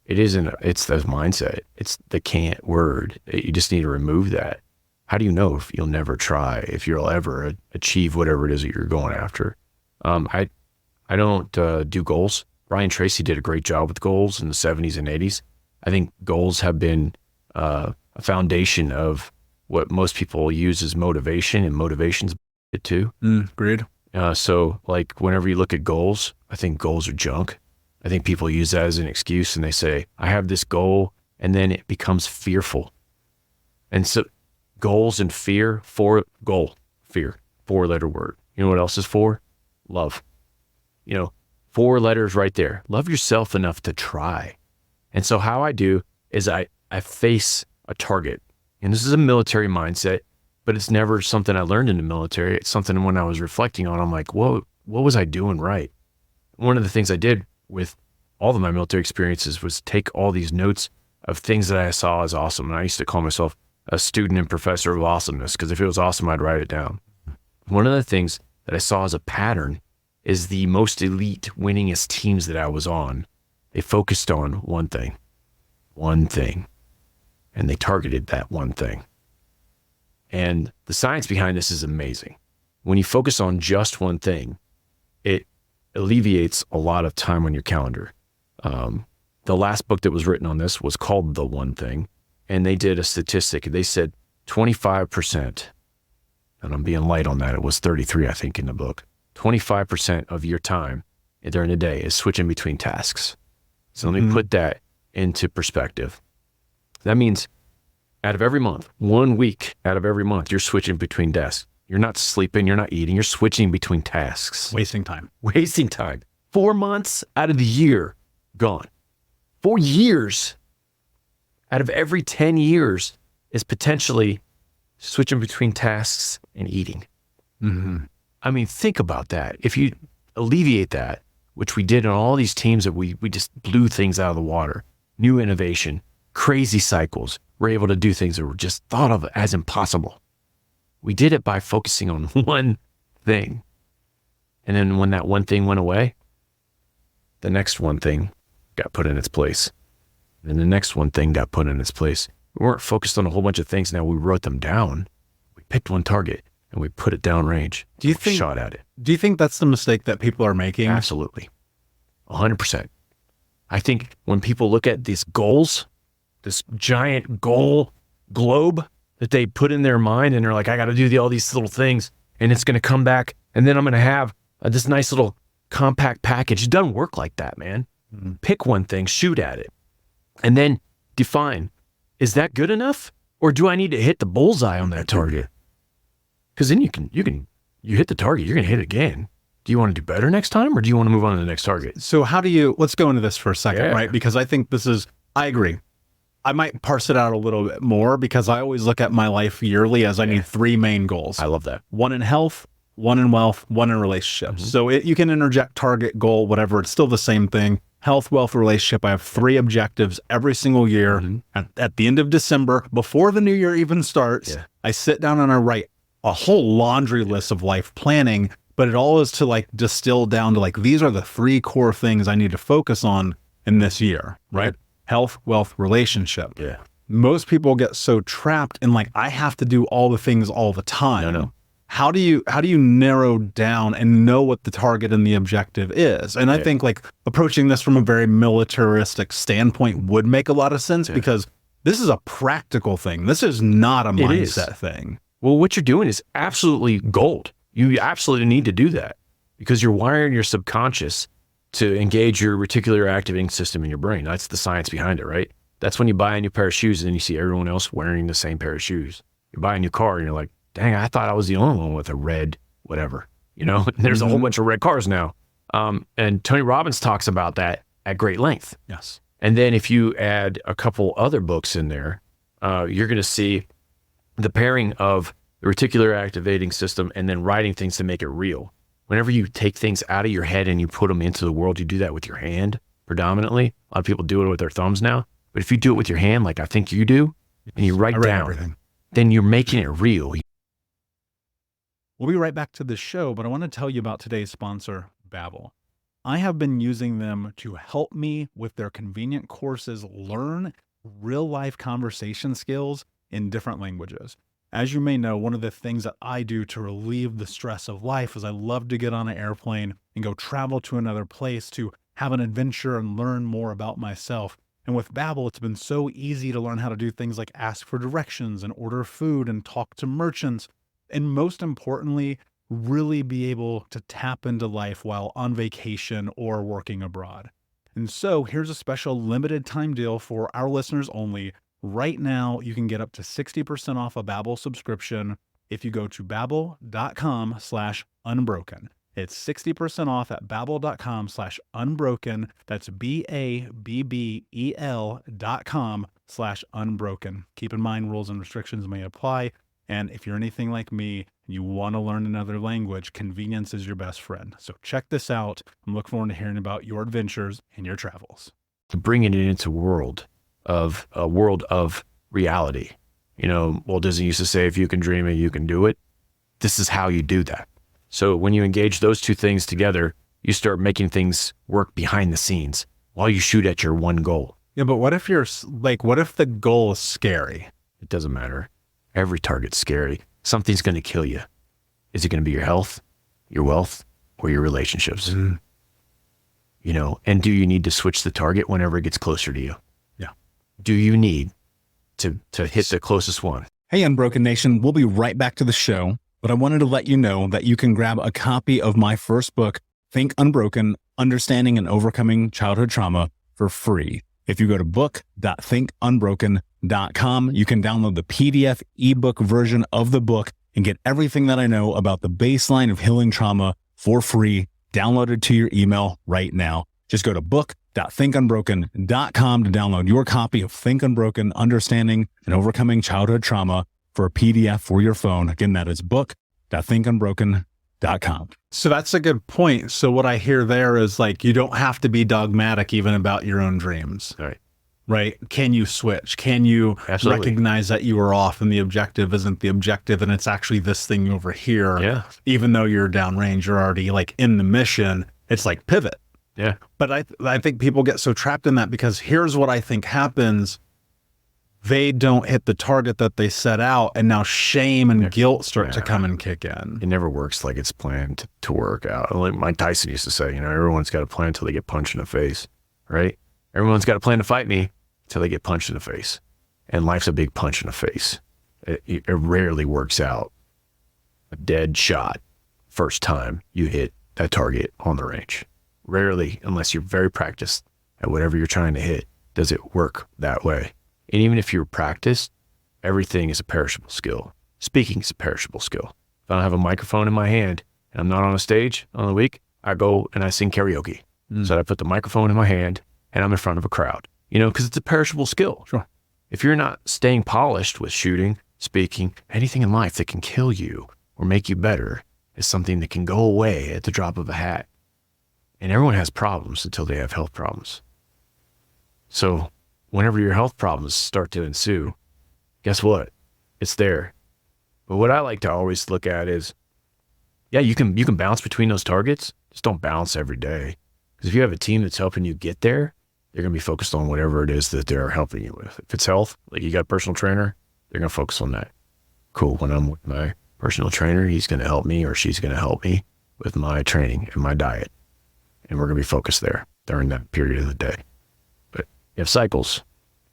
Speaker 2: It's the mindset. It's the can't word. You just need to remove that. How do you know if you'll never try, if you'll ever achieve whatever it is that you're going after? I don't do goals. Brian Tracy did a great job with goals in the 70s and 80s. I think goals have been a foundation of what most people use as motivation, and motivation's it too.
Speaker 1: Agreed.
Speaker 2: So like whenever you look at goals, I think goals are junk. I think people use that as an excuse, and they say, I have this goal, and then it becomes fearful. And so goals and fear, fear, 4-letter word. You know what else is for? Love. 4 letters right there. Love yourself enough to try. And so how I do is I face a target. And this is a military mindset, but it's never something I learned in the military. It's something when I was reflecting on, I'm like, whoa, what was I doing right? One of the things I did with all of my military experiences was take all these notes of things that I saw as awesome. And I used to call myself a student and professor of awesomeness, because if it was awesome, I'd write it down. One of the things that I saw as a pattern is the most elite, winningest teams that I was on, they focused on one thing, and they targeted that one thing. And the science behind this is amazing. When you focus on just one thing, it alleviates a lot of time on your calendar. The last book that was written on this was called The One Thing, and they did a statistic. They said 25%, and I'm being light on that. It was 33, I think, in the book. 25% of your time during the day is switching between tasks. So let me put that into perspective. That means out of every month, 1 week out of every month, you're switching between desks. You're not sleeping, you're not eating, you're switching between tasks.
Speaker 1: Wasting time.
Speaker 2: 4 months out of the year, gone. 4 years out of every 10 years is potentially switching between tasks and eating. I mean, think about that. If you alleviate that, which we did in all these teams that we just blew things out of the water, new innovation, crazy cycles, we're able to do things that were just thought of as impossible. We did it by focusing on one thing. And then when that one thing went away, the next one thing got put in its place. And the next one thing got put in its place. We weren't focused on a whole bunch of things. Now we wrote them down. We picked one target and we put it downrange.
Speaker 1: Do you think,
Speaker 2: shot at it.
Speaker 1: Do you think that's the mistake that people are making?
Speaker 2: Absolutely. 100%. I think when people look at these goals, this giant goal globe that they put in their mind, and they're like, I got to do all these little things, and it's going to come back, and then I'm going to have this nice little compact package. It doesn't work like that, man. Pick one thing, shoot at it, and then define, is that good enough? Or do I need to hit the bullseye on that target? Because then you hit the target, you're going to hit it again. Do you want to do better next time, or do you want to move on to the next target?
Speaker 1: So let's go into this for a second, right? Because I think I agree. I might parse it out a little bit more, because I always look at my life yearly as I need 3 main goals.
Speaker 2: I love that.
Speaker 1: 1 in health, 1 in wealth, 1 in relationships. So you can interject target, goal, whatever. It's still the same thing. Health, wealth, relationship. I have 3 objectives every single year. At the end of December, before the new year even starts, I sit down and I write a whole laundry list of life planning, but it all is to like distill down to like, these are the 3 core things I need to focus on in this year, right? Health, wealth, relationship. Most people get so trapped in like, I have to do all the things all the time.
Speaker 2: No.
Speaker 1: How do you narrow down and know what the target and the objective is? And I think like approaching this from a very militaristic standpoint would make a lot of sense, because this is a practical thing. This is not a mindset thing.
Speaker 2: Well, what you're doing is absolutely gold. You absolutely need to do that, because you're wiring your subconscious to engage your reticular activating system in your brain. That's the science behind it, right? That's when you buy a new pair of shoes and you see everyone else wearing the same pair of shoes. You buy a new car and you're like, dang, I thought I was the only one with a red whatever. There's a whole bunch of red cars now. And Tony Robbins talks about that at great length.
Speaker 1: Yes.
Speaker 2: And then if you add a couple other books in there, you're going to see the pairing of the reticular activating system and then writing things to make it real. Whenever you take things out of your head and you put them into the world, you do that with your hand predominantly. A lot of people do it with their thumbs now. But if you do it with your hand, like I think you do, and you write down everything, then you're making it real.
Speaker 1: We'll be right back to the show, but I want to tell you about today's sponsor, Babbel. I have been using them to help me with their convenient courses learn real-life conversation skills in different languages. As you may know, one of the things that I do to relieve the stress of life is I love to get on an airplane and go travel to another place to have an adventure and learn more about myself. And with Babbel, it's been so easy to learn how to do things like ask for directions and order food and talk to merchants. And most importantly, really be able to tap into life while on vacation or working abroad. And so here's a special limited time deal for our listeners only. Right now, you can get up to 60% off a Babbel subscription if you go to babbel.com/unbroken. It's 60% off at babbel.com/unbroken. That's BABBEL.com/unbroken. Keep in mind, rules and restrictions may apply. And if you're anything like me, and you want to learn another language, convenience is your best friend. So check this out. I'm looking forward to hearing about your adventures and your travels.
Speaker 2: Bringing it into the world of a world of reality. You know, Walt Disney used to say, if you can dream it, you can do it. This is how you do that. So when you engage those two things together, you start making things work behind the scenes while you shoot at your one goal.
Speaker 1: Yeah, but what if what if the goal is scary?
Speaker 2: It doesn't matter. Every target's scary. Something's going to kill you. Is it going to be your health, your wealth, or your relationships?
Speaker 1: Mm.
Speaker 2: You know, and do you need to switch the target whenever it gets closer to you?
Speaker 1: Yeah.
Speaker 2: Do you need to hit the closest one?
Speaker 1: Hey, Unbroken Nation, we'll be right back to the show, but I wanted to let you know that you can grab a copy of my first book, Think Unbroken, Understanding and Overcoming Childhood Trauma, for free. If you go to book.thinkunbroken.com, you can download the PDF ebook version of the book and get everything that I know about the baseline of healing trauma for free, downloaded to your email right now. Just go to book.thinkunbroken.com to download your copy of Think Unbroken, Understanding and Overcoming Childhood Trauma for a PDF for your phone. Again, that is book.thinkunbroken.com. So that's a good point. So what I hear there is like, you don't have to be dogmatic even about your own dreams. Right? Can you switch? Can you recognize that you are off and the objective isn't the objective and it's actually this thing over here?
Speaker 2: Yeah.
Speaker 1: Even though you're downrange, you're already like in the mission. It's like pivot.
Speaker 2: Yeah.
Speaker 1: But I think people get so trapped in that because here's what I think happens. They don't hit the target that they set out, and now shame and guilt start to come and kick in.
Speaker 2: It never works like it's planned to work out. Like Mike Tyson used to say, you know, everyone's got a plan until they get punched in the face, right? Everyone's got a plan to fight me until they get punched in the face. And life's a big punch in the face. It rarely works out. A dead shot first time you hit that target on the range. Rarely, unless you're very practiced at whatever you're trying to hit, does it work that way. And even if you're practiced, everything is a perishable skill. Speaking is a perishable skill. If I don't have a microphone in my hand and I'm not on a stage on the week, I go and I sing karaoke. So I put the microphone in my hand and I'm in front of a crowd, you know, because it's a perishable skill.
Speaker 1: Sure.
Speaker 2: If you're not staying polished with shooting, speaking, anything in life that can kill you or make you better is something that can go away at the drop of a hat. And everyone has problems until they have health problems. So whenever your health problems start to ensue, guess what? It's there. But what I like to always look at is, yeah, you can bounce between those targets. Just don't bounce every day. Because if you have a team that's helping you get there, they're going to be focused on whatever it is that they're helping you with. If it's health, like you got a personal trainer, they're going to focus on that. Cool. When I'm with my personal trainer, he's going to help me or she's going to help me with my training and my diet. And we're going to be focused there during that period of the day. But you have cycles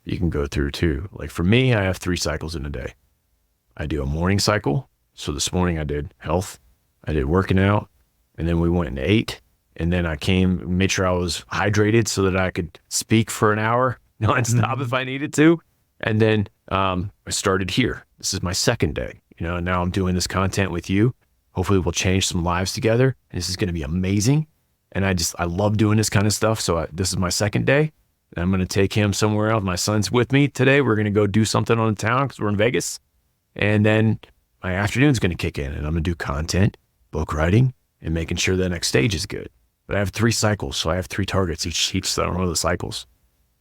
Speaker 2: you can go through too. Like for me, I have 3 cycles in a day. I do a morning cycle. So this morning I did health, I did working out, and then we went and ate. And then I came, made sure I was hydrated so that I could speak for an hour nonstop if I needed to. And then I started here. This is my second day, you know, and now I'm doing this content with you. Hopefully we'll change some lives together. And this is going to be amazing. And I love doing this kind of stuff. So this is my second day. And I'm going to take him somewhere else. My son's with me today. We're going to go do something on the town because we're in Vegas. And then my afternoon's going to kick in and I'm going to do content, book writing, and making sure the next stage is good. But I have 3 cycles. So I have 3 targets each one of the cycles.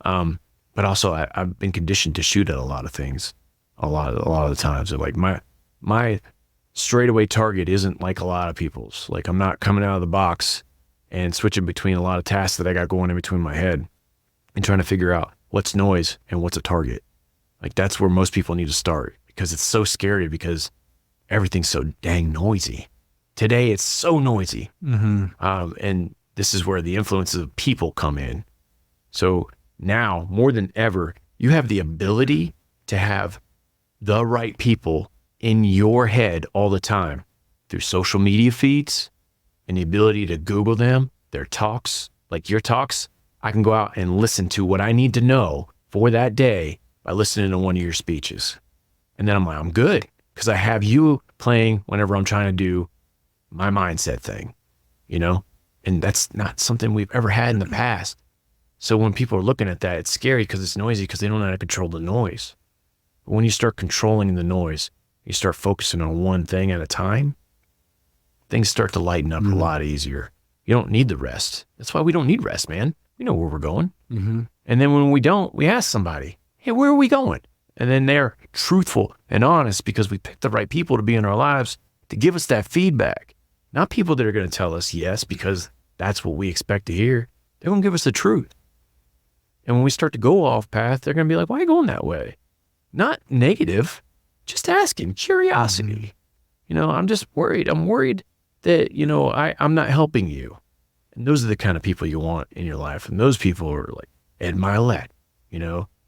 Speaker 2: But also I've been conditioned to shoot at a lot of things a lot of the times. And like my straightaway target isn't like a lot of people's. Like I'm not coming out of the box and switching between a lot of tasks that I got going in between my head and trying to figure out what's noise and what's a target. Like that's where most people need to start because it's so scary because everything's so dang noisy. Today it's so noisy. And this is where the influences of people come in. So now more than ever, you have the ability to have the right people in your head all the time through social media feeds and the ability to Google them, their talks, like your talks. I can go out and listen to what I need to know for that day by listening to one of your speeches. And then I'm like, I'm good because I have you playing whenever I'm trying to do my mindset thing, you know? And that's not something we've ever had in the past. So when people are looking at that, it's scary because it's noisy because they don't know how to control the noise. But when you start controlling the noise, you start focusing on one thing at a time, things start to lighten up a lot easier. You don't need the rest. That's why we don't need rest, man. We know where we're going. And then when we don't, we ask somebody. hey, where are we going? And then they're truthful and honest because we picked the right people to be in our lives to give us that feedback. Not people that are going to tell us yes because that's what we expect to hear. They're going to give us the truth. And when we start to go off path, they're going to be like, why are you going that way? Not negative, just asking, curiosity. I'm just worried. I'm worried that, I'm not helping you. And those are the kind of people you want in your life. And those people are like Ed Milet,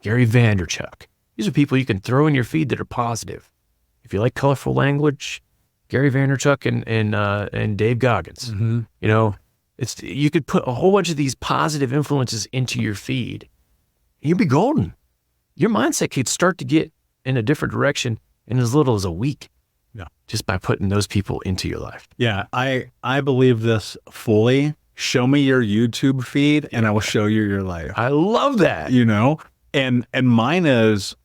Speaker 2: Gary Vaynerchuk. These are people you can throw in your feed that are positive. If you like colorful language, Gary Vaynerchuk and Dave Goggins. You could put a whole bunch of these positive influences into your feed. You'd be golden. Your mindset could start to get in a different direction in as little as a week.
Speaker 1: Yeah.
Speaker 2: Just by putting those people into your life.
Speaker 1: Yeah. I believe this fully. Show me your YouTube feed and I will show you your life.
Speaker 2: I love that.
Speaker 1: And mine is,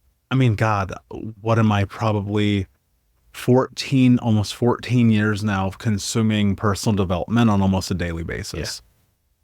Speaker 1: God, what am I, probably 14, almost 14 years now of consuming personal development on almost a daily basis.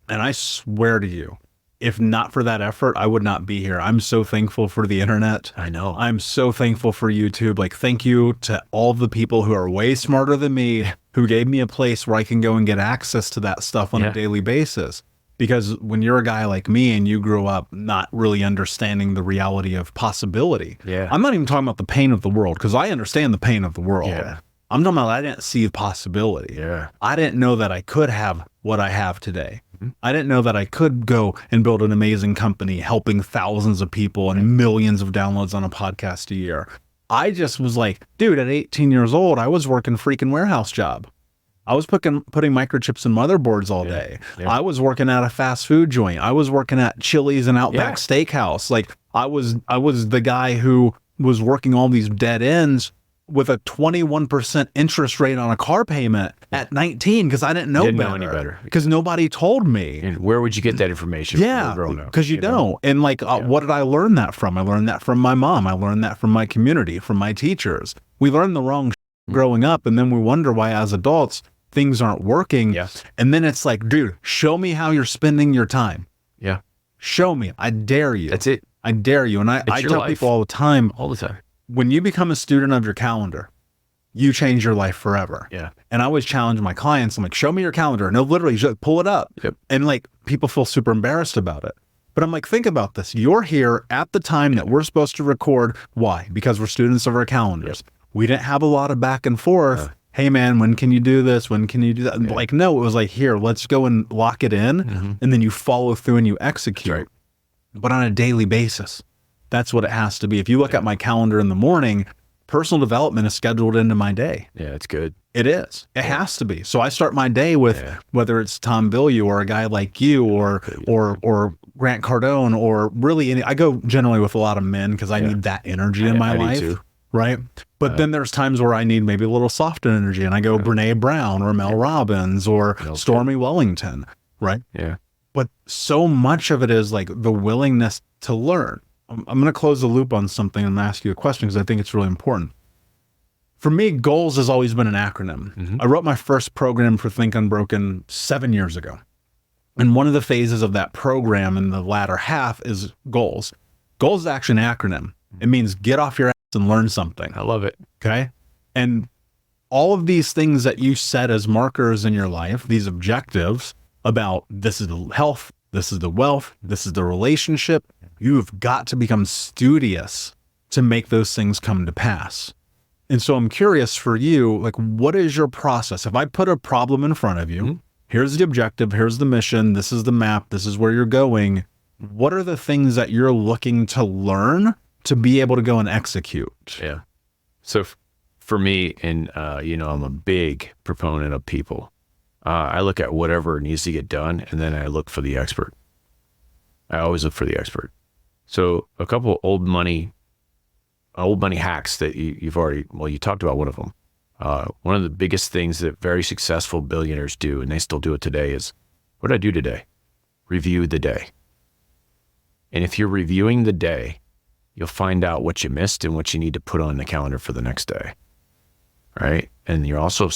Speaker 1: Yeah. And I swear to you, if not for that effort, I would not be here. I'm so thankful for the internet.
Speaker 2: I know.
Speaker 1: I'm so thankful for YouTube. Like, thank you to all the people who are way smarter than me, who gave me a place where I can go and get access to that stuff on a daily basis. Because when you're a guy like me and you grew up not really understanding the reality of possibility, I'm not even talking about the pain of the world, because I understand the pain of the world.
Speaker 2: Yeah.
Speaker 1: I'm talking about I didn't see the possibility.
Speaker 2: Yeah.
Speaker 1: I didn't know that I could have what I have today. I didn't know that I could go and build an amazing company helping thousands of people and millions of downloads on a podcast a year. I just was like, dude, at 18 years old, I was working a freaking warehouse job. I was putting microchips in motherboards all day. Yeah. I was working at a fast food joint. I was working at Chili's and Outback Steakhouse. Like, I was the guy who was working all these dead ends with a 21% interest rate on a car payment at 19 because I didn't know better. Because nobody told me.
Speaker 2: And where would you get that information?
Speaker 1: Yeah, because you don't. And what did I learn that from? I learned that from my mom. I learned that from my community, from my teachers. We learned the wrong growing up, and then we wonder why as adults things aren't working.
Speaker 2: Yeah.
Speaker 1: And then it's like, dude, show me how you're spending your time.
Speaker 2: Yeah.
Speaker 1: Show me. I dare you.
Speaker 2: That's it.
Speaker 1: I dare you. And I tell people all the time. When you become a student of your calendar, you change your life forever.
Speaker 2: Yeah.
Speaker 1: And I always challenge my clients. I'm like, show me your calendar. And they'll literally just pull it up.
Speaker 2: Yep.
Speaker 1: And people feel super embarrassed about it. But I'm like, think about this. You're here at the time that we're supposed to record. Why? Because we're students of our calendars. Yep. We didn't have a lot of back and forth. Hey man, when can you do this? When can you do that? Yeah. No, it was like, here, let's go and lock it in. And then you follow through and you execute.
Speaker 2: Right.
Speaker 1: But on a daily basis. That's what it has to be. If you look at my calendar in the morning, personal development is scheduled into my day.
Speaker 2: Yeah, it's good.
Speaker 1: It is. It has to be. So I start my day with whether it's Tom Bilyeu or a guy like you or Grant Cardone or really I go generally with a lot of men because I need that energy in my life.
Speaker 2: Too.
Speaker 1: Right. But then there's times where I need maybe a little soft energy and I go Brene Brown or Mel Robbins or Stormy Wellington. Right.
Speaker 2: Yeah.
Speaker 1: But so much of it is like the willingness to learn. I'm going to close the loop on something and ask you a question because I think it's really important. For me, goals has always been an acronym. I wrote my first program for Think Unbroken 7 years ago. And one of the phases of that program in the latter half is goals. Goals is actually an acronym. It means get off your ass and learn something.
Speaker 2: I love it.
Speaker 1: Okay. And all of these things that you set as markers in your life, these objectives about this is the health, this is the wealth, this is the relationship, you've got to become studious to make those things come to pass. And so I'm curious for you, what is your process? If I put a problem in front of you, here's the objective, here's the mission, this is the map, this is where you're going. What are the things that you're looking to learn to be able to go and execute?
Speaker 2: Yeah. So for me, and I'm a big proponent of people. I look at whatever needs to get done, and then I look for the expert. I always look for the expert. So a couple old money hacks that you talked about one of them. One of the biggest things that very successful billionaires do, and they still do it today, is what did I do today? Review the day. And if you're reviewing the day, you'll find out what you missed and what you need to put on the calendar for the next day. Right? And you're also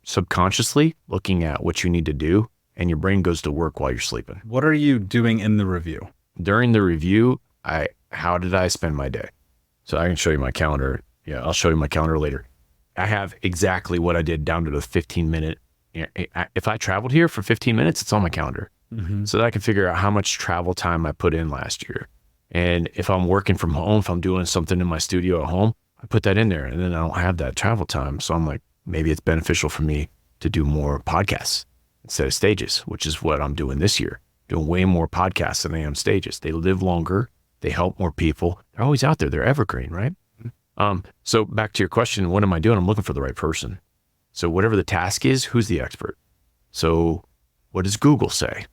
Speaker 2: subconsciously looking at what you need to do, and your brain goes to work while you're sleeping.
Speaker 1: What are you doing in the review?
Speaker 2: During the review, I how did I spend my day? So I can show you my calendar. Yeah, I'll show you my calendar later. I have exactly what I did down to the 15-minute. If I traveled here for 15 minutes, it's on my calendar. So that I can figure out how much travel time I put in last year. And if I'm working from home, if I'm doing something in my studio at home, I put that in there, and then I don't have that travel time. So I'm like, maybe it's beneficial for me to do more podcasts instead of stages, which is what I'm doing this year. Doing way more podcasts than I am stages. They live longer. They help more people. They're always out there. They're evergreen, right? So back to your question, what am I doing? I'm looking for the right person. So whatever the task is, who's the expert? So what does Google say?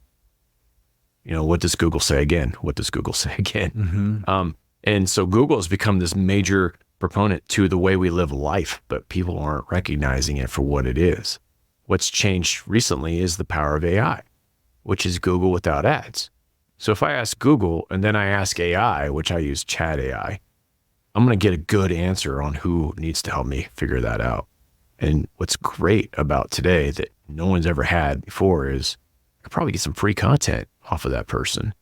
Speaker 2: What does Google say again? What does Google say again? And so Google has become this major proponent to the way we live life, but people aren't recognizing it for what it is. What's changed recently is the power of AI, which is Google without ads. So if I ask Google and then I ask AI, which I use chat AI, I'm going to get a good answer on who needs to help me figure that out. And what's great about today that no one's ever had before is I could probably get some free content off of that person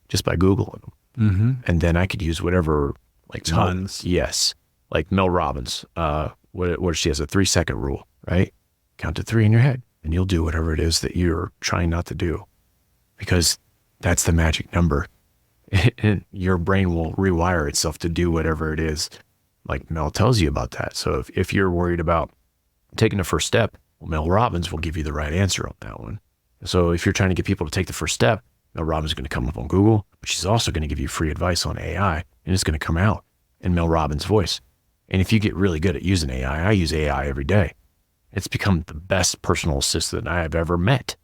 Speaker 2: just by Googling them. And then I could use whatever, like
Speaker 1: tons.
Speaker 2: Yes. Like Mel Robbins, what she has a 3-second rule, right? Count to 3 in your head and you'll do whatever it is that you're trying not to do, because that's the magic number. And your brain will rewire itself to do whatever it is like Mel tells you about that. So if you're worried about taking the first step, well, Mel Robbins will give you the right answer on that one. So if you're trying to get people to take the first step, Mel Robbins is going to come up on Google, but she's also going to give you free advice on AI, and it's going to come out in Mel Robbins' voice. And if you get really good at using AI, I use AI every day. It's become the best personal assistant I have ever met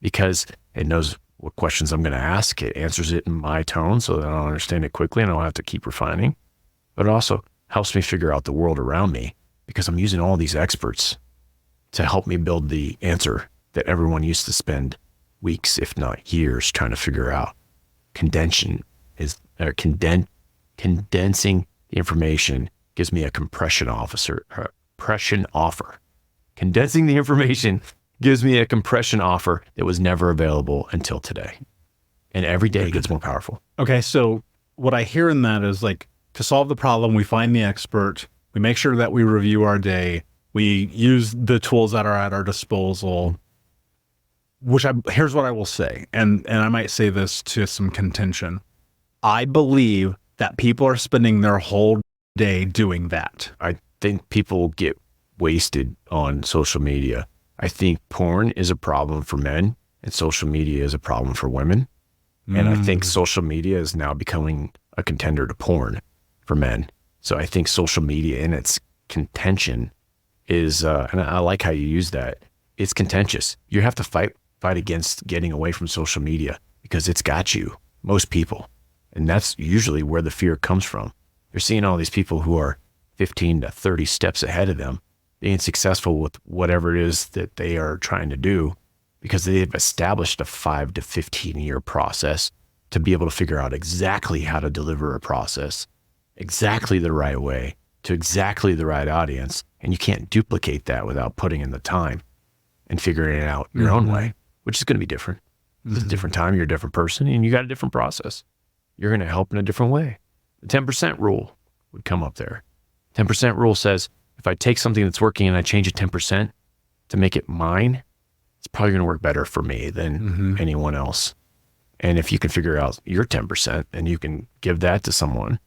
Speaker 2: because it knows what questions I'm going to ask. It answers it in my tone so that I'll understand it quickly and I don't have to keep refining. But it also helps me figure out the world around me because I'm using all these experts to help me build the answer that everyone used to spend weeks, if not years, trying to figure out. Condensing the information gives me a compression offer. Condensing the information gives me a compression offer that was never available until today. And every day it gets more powerful.
Speaker 1: Okay, so what I hear in that is like, to solve the problem, we find the expert, we make sure that we review our day, we use the tools that are at our disposal, here's what I will say, and I might say this to some contention. I believe that people are spending their whole day doing that.
Speaker 2: I think people get wasted on social media. I think porn is a problem for men and social media is a problem for women. And I think social media is now becoming a contender to porn for men. So I think social media in its contention is, and I like how you use that, it's contentious. You have to fight against getting away from social media because it's got you, most people. And that's usually where the fear comes from. You're seeing all these people who are 15 to 30 steps ahead of them being successful with whatever it is that they are trying to do because they've established a 5 to 15 year process to be able to figure out exactly how to deliver a process exactly the right way to exactly the right audience. And you can't duplicate that without putting in the time and figuring it out your own way, which is going to be different. It's a different time, you're a different person, and you got a different process. You're going to help in a different way. The 10% rule would come up there. 10% rule says, if I take something that's working and I change it 10% to make it mine, it's probably going to work better for me than anyone else. And if you can figure out your 10% and you can give that to someone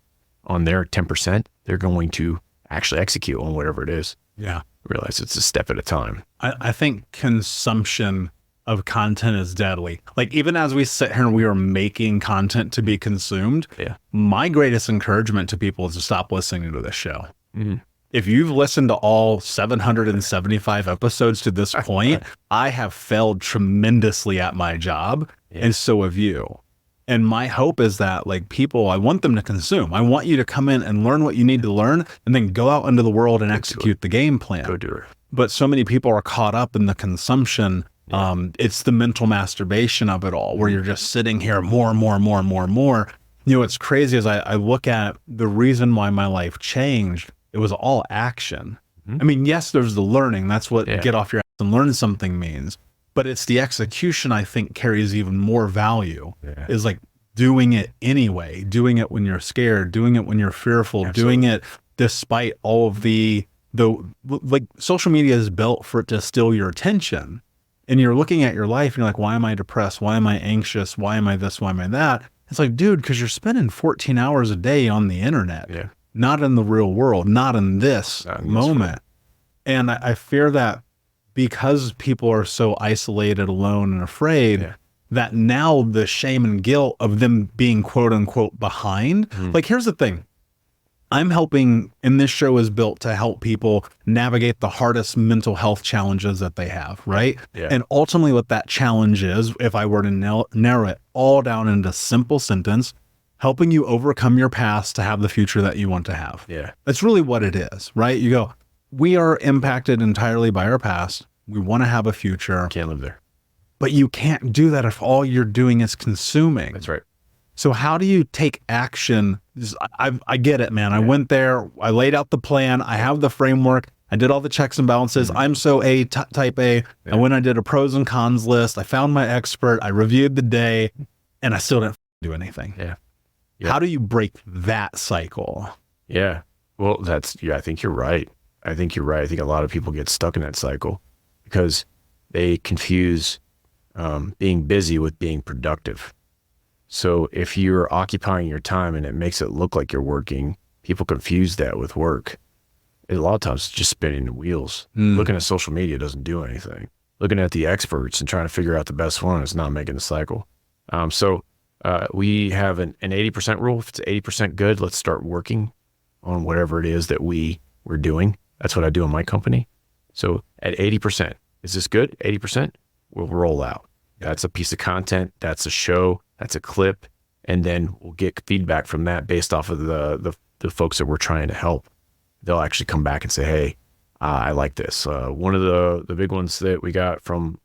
Speaker 2: on their 10%, they're going to actually execute on whatever it is.
Speaker 1: Yeah.
Speaker 2: Realize it's a step at a time.
Speaker 1: I think consumption of content is deadly. Like even as we sit here and we are making content to be consumed, my greatest encouragement to people is to stop listening to this show. If you've listened to all 775 episodes to this point, I have failed tremendously at my job, and so have you. And my hope is that like people, I want them to consume. I want you to come in and learn what you need to learn and then go out into the world and execute the game plan.
Speaker 2: Go do it.
Speaker 1: But so many people are caught up in the consumption. It's the mental masturbation of it all, where you're just sitting here more and more and more and more and more. You know, what's crazy is I look at the reason why my life changed. It was all action. I mean, yes, there's the learning. That's what get off your ass and learn something means. But it's the execution I think carries even more value. Is like doing it anyway, doing it when you're scared, doing it when you're fearful, doing it despite all of the like social media is built for it to steal your attention. And you're looking at your life and you're like, why am I depressed? Why am I anxious? Why am I this? Why am I that? It's like, dude, because you're spending 14 hours a day on the internet, not in the real world, not in this moment. And I fear that because people are so isolated, alone, and afraid, that now the shame and guilt of them being quote unquote behind. Like, here's the thing. I'm helping, and this show is built to help people navigate the hardest mental health challenges that they have, right? And ultimately what that challenge is, if I were to narrow it all down into a simple sentence, helping you overcome your past to have the future that you want to have. That's really what it is, right? You go, we are impacted entirely by our past. We want to have a future.
Speaker 2: Can't live there.
Speaker 1: But you can't do that if all you're doing is consuming.
Speaker 2: That's right.
Speaker 1: So how do you take action? I get it, man. I went there. I laid out the plan. I have the framework. I did all the checks and balances. I'm so type A. And when I did a pros and cons list, I found my expert. I reviewed the day, and I still didn't do anything. How do you break that cycle?
Speaker 2: Well, I think you're right. I think you're right. I think a lot of people get stuck in that cycle because they confuse being busy with being productive. So if you're occupying your time and it makes it look like you're working, people confuse that with work. A lot of times it's just spinning the wheels. Looking at social media doesn't do anything. Looking at the experts and trying to figure out the best one is not making the cycle. So we have an 80% rule. If it's 80% good, let's start working on whatever it is that we're doing. That's what I do in my company. So at 80%, is this good? 80%, we'll roll out. That's a piece of content. That's a show. That's a clip. And then we'll get feedback from that based off of the folks that we're trying to help. They'll actually come back and say, hey, I like this. One of the big ones that we got from,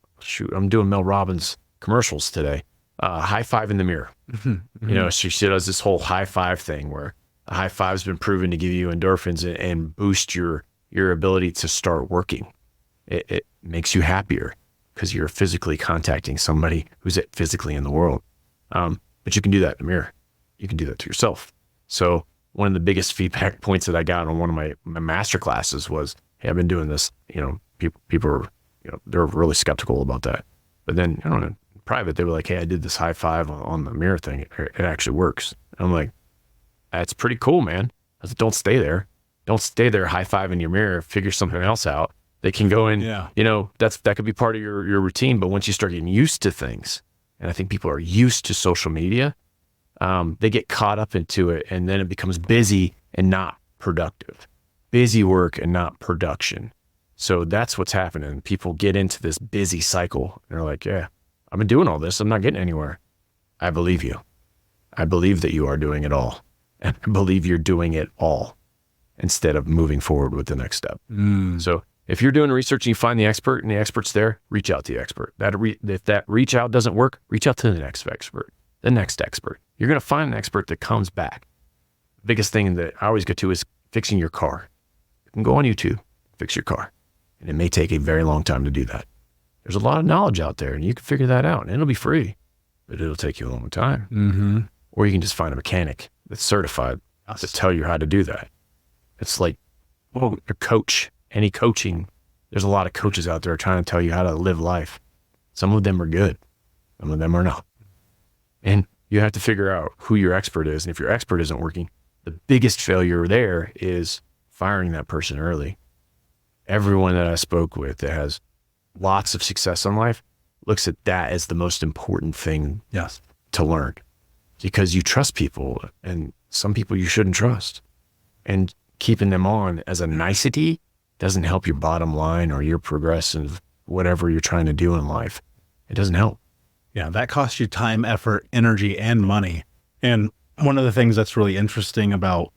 Speaker 2: I'm doing Mel Robbins commercials today. High five in the mirror. You know, she does this whole high five thing where a high five's been proven to give you endorphins and boost your ability to start working. It makes you happier because you're physically contacting somebody who's physically in the world. But you can do that in the mirror. You can do that to yourself. So one of the biggest feedback points that I got on one of my master classes was, hey, I've been doing this, people are, they're really skeptical about that. But then, in private, they were like, hey, I did this high five on the mirror thing. It actually works. And I'm like, that's pretty cool, man. I said, don't stay there. Don't stay there high five in your mirror, figure something else out. They can go in, that could be part of your routine. But once you start getting used to things, and I think people are used to social media, they get caught up into it, and then it becomes busy and not productive. Busy work and not production. So that's what's happening. People get into this busy cycle. And they're like, yeah, I've been doing all this. I'm not getting anywhere. I believe you. I believe that you are doing it all. And I believe you're doing it all instead of moving forward with the next step. So if you're doing research and you find the expert and the expert's there, reach out to the expert. If that reach out doesn't work, reach out to the next expert. You're going to find an expert that comes back. The biggest thing that I always go to is fixing your car. You can go on YouTube, fix your car. And it may take a very long time to do that. There's a lot of knowledge out there and you can figure that out and it'll be free, but it'll take you a long time. Or you can just find a mechanic that's certified to tell you how to do that. It's like, a coach, any coaching. There's a lot of coaches out there trying to tell you how to live life. Some of them are good. Some of them are not. And you have to figure out who your expert is. And if your expert isn't working, the biggest failure there is firing that person early. Everyone that I spoke with that has lots of success in life looks at that as the most important thing to learn, because you trust people and some people you shouldn't trust, and keeping them on as a nicety doesn't help your bottom line or your progressive, whatever you're trying to do in life. It doesn't help.
Speaker 1: Yeah, that costs you time, effort, energy, and money. And one of the things that's really interesting about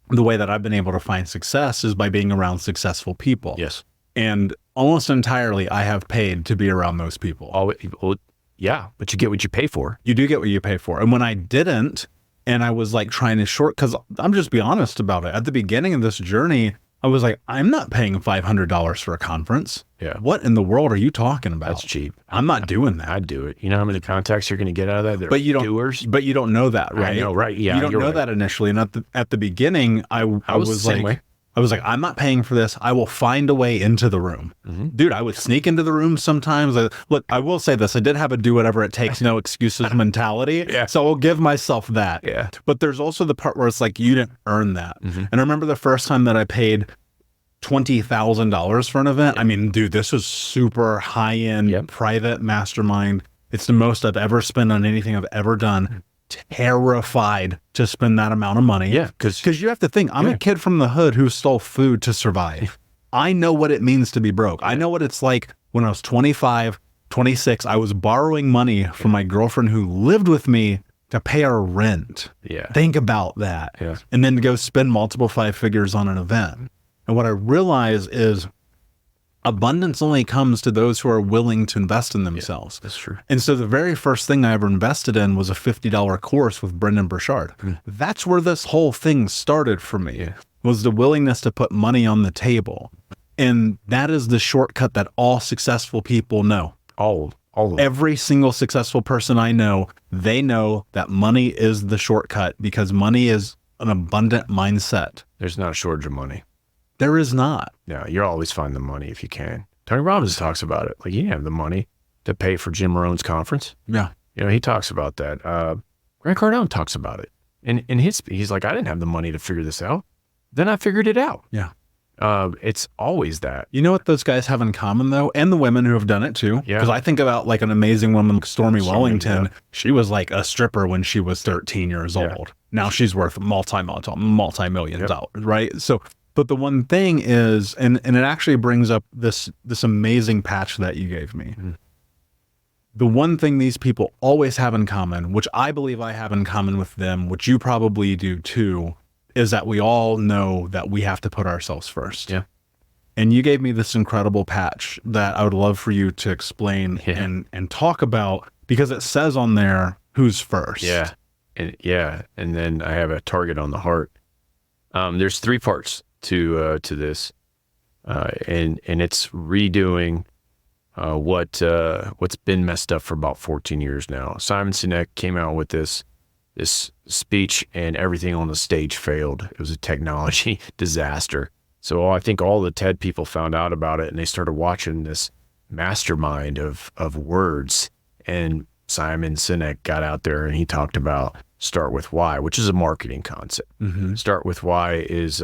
Speaker 1: the way that I've been able to find success is by being around successful people.
Speaker 2: Yes.
Speaker 1: And almost entirely, I have paid to be around those people.
Speaker 2: Yeah, but you get what you pay for.
Speaker 1: You do get what you pay for. And when I didn't, and I was like trying to because I'm just be honest about it. At the beginning of this journey, I was like, I'm not paying $500 for a conference.
Speaker 2: Yeah.
Speaker 1: What in the world are you talking about?
Speaker 2: That's cheap.
Speaker 1: I'm not doing that.
Speaker 2: I'd do it. You know how many contacts you're going to get out of that?
Speaker 1: But you don't,
Speaker 2: doers.
Speaker 1: but you don't know that, right?
Speaker 2: I know, right? Yeah,
Speaker 1: you don't know that initially. And at the beginning, I was like, I'm not paying for this. I will find a way into the room. Dude, I would sneak into the room sometimes. Look, I will say this. I did have a do whatever it takes, no excuses mentality.
Speaker 2: Yeah.
Speaker 1: So I'll give myself that.
Speaker 2: Yeah.
Speaker 1: But there's also the part where it's like, you didn't earn that. And I remember the first time that I paid $20,000 for an event. I mean, dude, this was super high-end, private mastermind. It's the most I've ever spent on anything I've ever done. Terrified to spend that amount of money.
Speaker 2: Yeah,
Speaker 1: because you have to think, I'm a kid from the hood who stole food to survive. I know what it means to be broke. I know what it's like when I was 25, 26. I was borrowing money from my girlfriend who lived with me to pay our rent.
Speaker 2: Yeah.
Speaker 1: Think about that.
Speaker 2: Yeah.
Speaker 1: And then to go spend multiple 5 figures on an event. And what I realize is abundance only comes to those who are willing to invest in themselves.
Speaker 2: That's true.
Speaker 1: And so the very first thing I ever invested in was a $50 course with Brendan Burchard. That's where this whole thing started for me, was the willingness to put money on the table. And that is the shortcut that all successful people know.
Speaker 2: All of them.
Speaker 1: Every single successful person I know, they know that money is the shortcut because money is an abundant mindset.
Speaker 2: There's not a shortage of money.
Speaker 1: There is not.
Speaker 2: Yeah, you'll always find the money if you can. Tony Robbins talks about it. Like, you have the money to pay for Jim Rohn's conference.
Speaker 1: Yeah.
Speaker 2: You know, he talks about that. Grant Cardone talks about it. And he's like, I didn't have the money to figure this out. Then I figured it out.
Speaker 1: Yeah.
Speaker 2: It's always that.
Speaker 1: You know what those guys have in common, though? And the women who have done it, too.
Speaker 2: Yeah.
Speaker 1: Because I think about, like, an amazing woman like Stormy Wellington.
Speaker 2: Yeah.
Speaker 1: She was, like, a stripper when she was 13 years old. Now she's worth multi-million dollars, right? So... But the one thing is, and it actually brings up this amazing patch that you gave me. The one thing these people always have in common, which I believe I have in common with them, which you probably do too, is that we all know that we have to put ourselves first.
Speaker 2: Yeah.
Speaker 1: And you gave me this incredible patch that I would love for you to explain and talk about, because it says on there who's first.
Speaker 2: Yeah. And then I have a target on the heart. There's 3 parts to this, and it's redoing what's been messed up for about 14 years now. Simon Sinek came out with this speech, and everything on the stage failed. It was a technology disaster. So I think all the TED people found out about it, and they started watching this mastermind of words. And Simon Sinek got out there and he talked about start with why, which is a marketing concept. Start with why is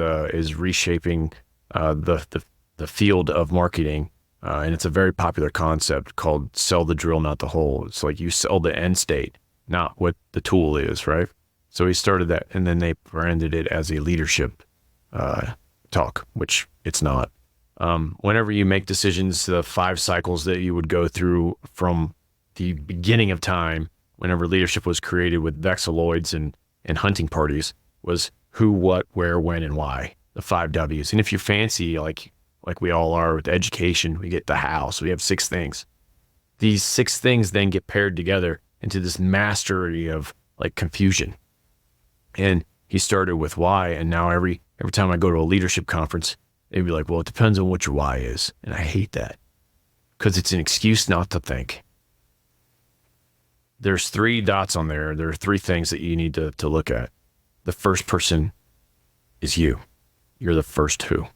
Speaker 2: reshaping the field of marketing, and it's a very popular concept called sell the drill, not the hole. It's like you sell the end state, not what the tool is, right? So he started that, and then they branded it as a leadership talk, which it's not. Whenever you make decisions, the 5 cycles that you would go through from the beginning of time, whenever leadership was created with vexilloids and hunting parties, was who, what, where, when, and why, the 5 W's. And if you're fancy, like we all are with education, we get the how. So we have 6 things. These 6 things then get paired together into this mastery of like confusion. And he started with why, and now every time I go to a leadership conference, they'd be like, well, it depends on what your why is. And I hate that, because it's an excuse not to think. There's 3 dots on there. There are 3 things that you need to look at. The first person is you. You're the first who.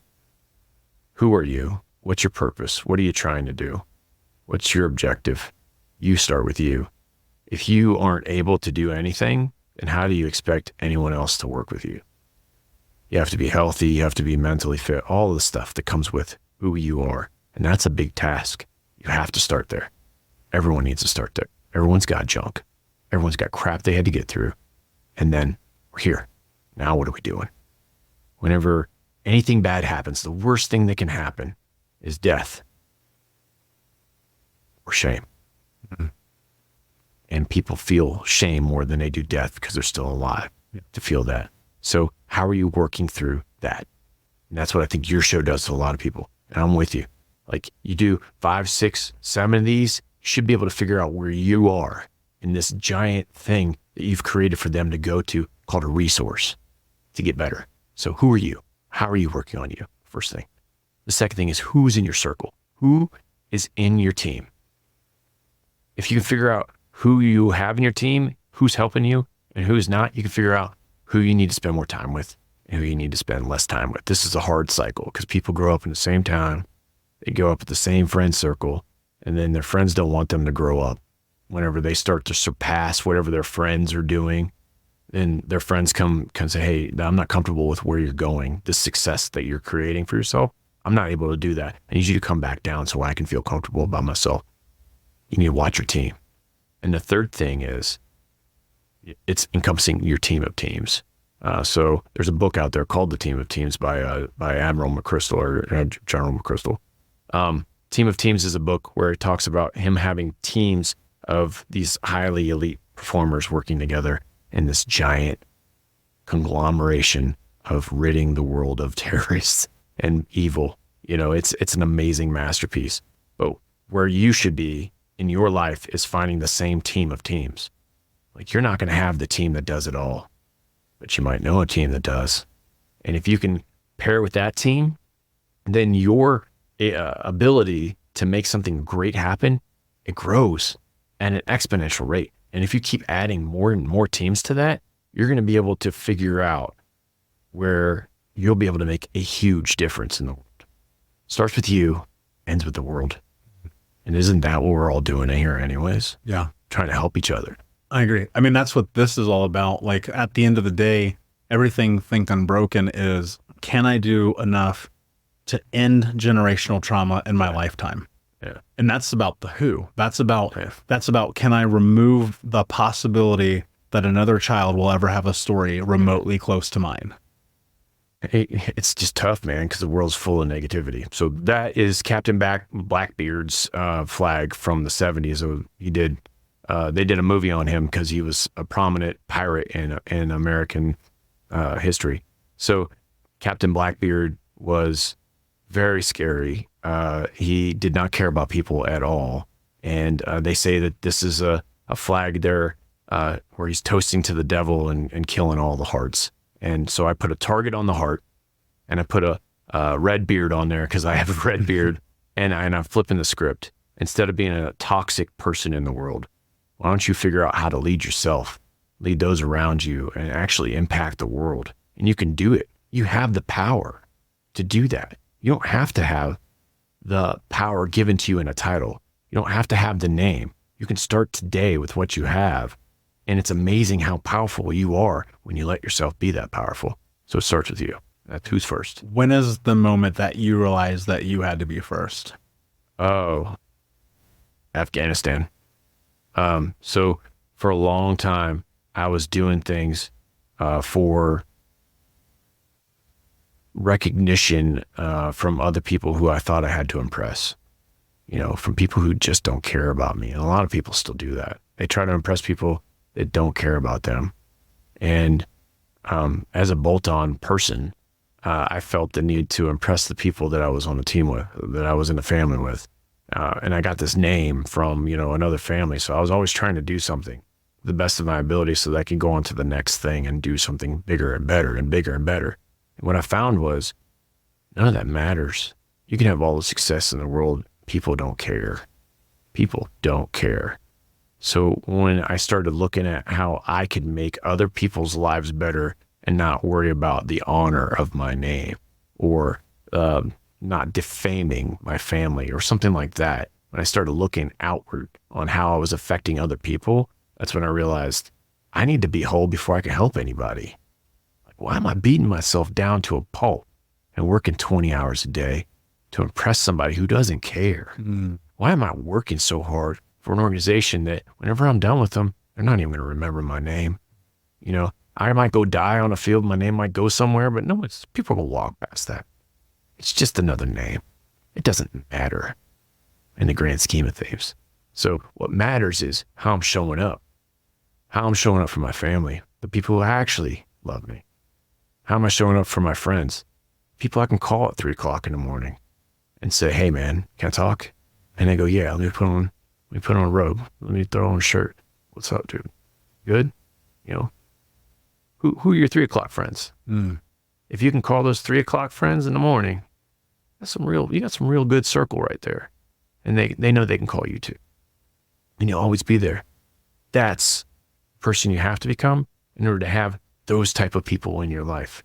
Speaker 2: Who are you? What's your purpose? What are you trying to do? What's your objective? You start with you. If you aren't able to do anything, then how do you expect anyone else to work with you? You have to be healthy. You have to be mentally fit. All the stuff that comes with who you are. And that's a big task. You have to start there. Everyone needs to start there. Everyone's got junk. Everyone's got crap they had to get through. And then we're here. Now what are we doing? Whenever anything bad happens, the worst thing that can happen is death or shame. And people feel shame more than they do death because they're still alive to feel that. So how are you working through that? And that's what I think your show does to a lot of people. And I'm with you. Like, you do 5, 6, 7 of these, you should be able to figure out where you are in this giant thing that you've created for them to go to, called a resource, to get better. So who are you? How are you working on you? first thing. The second thing is who's in your circle. Who is in your team? If you can figure out who you have in your team, who's helping you and who's not, you can figure out who you need to spend more time with and who you need to spend less time with. This is a hard cycle because people grow up in the same town. They grow up with the same friend circle, and then their friends don't want them to grow up. Whenever they start to surpass whatever their friends are doing, then their friends come say, hey, I'm not comfortable with where you're going, this success that you're creating for yourself. I'm not able to do that. I need you to come back down so I can feel comfortable about myself. You need to watch your team. And the third thing is it's encompassing your team of teams. So there's a book out there called The Team of Teams by Admiral McChrystal or General McChrystal. Team of Teams is a book where it talks about him having teams of these highly elite performers working together in this giant conglomeration of ridding the world of terrorists and evil. You know, it's an amazing masterpiece. But where you should be in your life is finding the same team of teams. Like, you're not going to have the team that does it all, but you might know a team that does. And if you can pair with that team, then your ability to make something great happen, it grows at an exponential rate. And if you keep adding more and more teams to that, you're going to be able to figure out where you'll be able to make a huge difference in the world. Starts with you, ends with the world. And isn't that what we're all doing here anyways?
Speaker 1: Yeah.
Speaker 2: Trying to help each other.
Speaker 1: I agree. I mean, that's what this is all about. Like, at the end of the day, everything Think Unbroken is, can I do enough to end generational trauma in my lifetime?
Speaker 2: Yeah.
Speaker 1: And that's about the who. That's about, can I remove the possibility that another child will ever have a story remotely close to mine?
Speaker 2: It's just tough, man, because the world's full of negativity. So that is Captain Blackbeard's flag from the 70s. So they did a movie on him because he was a prominent pirate in American history. So Captain Blackbeard was very scary. He did not care about people at all. And they say that this is a flag there where he's toasting to the devil and killing all the hearts. And so I put a target on the heart, and I put a red beard on there because I have a red beard, and I'm flipping the script. Instead of being a toxic person in the world, why don't you figure out how to lead yourself, lead those around you, and actually impact the world? And you can do it. You have the power to do that. You don't have to have the power given to you in a title. You don't have to have the name. You can start today with what you have. And it's amazing how powerful you are when you let yourself be that powerful. So it starts with you. That's who's first.
Speaker 1: When is the moment that you realized that you had to be first?
Speaker 2: Oh, Afghanistan. So for a long time, I was doing things for recognition from other people who I thought I had to impress. You know, from people who just don't care about me. And a lot of people still do that. They try to impress people that don't care about them. And as a bolt-on person, I felt the need to impress the people that I was on the team with, that I was in the family with. And I got this name from, another family. So I was always trying to do something to the best of my ability so that I could go on to the next thing and do something bigger and better and bigger and better. And what I found was none of that matters. You can have all the success in the world. People don't care. People don't care. So when I started looking at how I could make other people's lives better and not worry about the honor of my name or not defaming my family or something like that, when I started looking outward on how I was affecting other people, that's when I realized I need to be whole before I can help anybody. Like, why am I beating myself down to a pulp and working 20 hours a day to impress somebody who doesn't care? Why am I working so hard for an organization that whenever I'm done with them, they're not even going to remember my name? I might go die on a field, my name might go somewhere, but no, people will walk past that. It's just another name. It doesn't matter in the grand scheme of things. So what matters is how I'm showing up for my family, the people who actually love me. How am I showing up for my friends? People I can call at 3:00 in the morning and say, hey man, can I talk? And they go, yeah, let me put on a robe. Let me throw on a shirt. What's up, dude? Good? Who are your 3:00 friends? If you can call those 3:00 friends in the morning you got some real good circle right there. And they know they can call you too. And you'll always be there. That's the person you have to become in order to have those type of people in your life.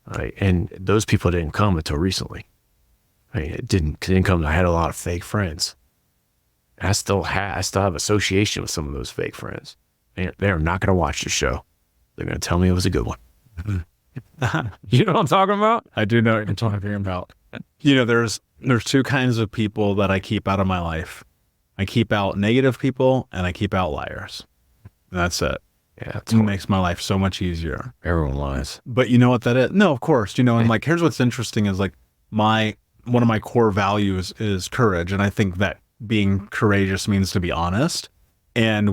Speaker 2: Right? And those people didn't come until recently. It didn't come. I had a lot of fake friends. I still have association with some of those fake friends. They're not going to watch the show. They're going to tell me it was a good one. You know what I'm talking about?
Speaker 1: I do know what you're talking about. There's two kinds of people that I keep out of my life. I keep out negative people and I keep out liars. And that's it.
Speaker 2: Yeah,
Speaker 1: it makes my life so much easier.
Speaker 2: Everyone lies.
Speaker 1: But you know what that is? No, of course. And like, here's what's interesting is like one of my core values is courage. And I think that being courageous means to be honest. And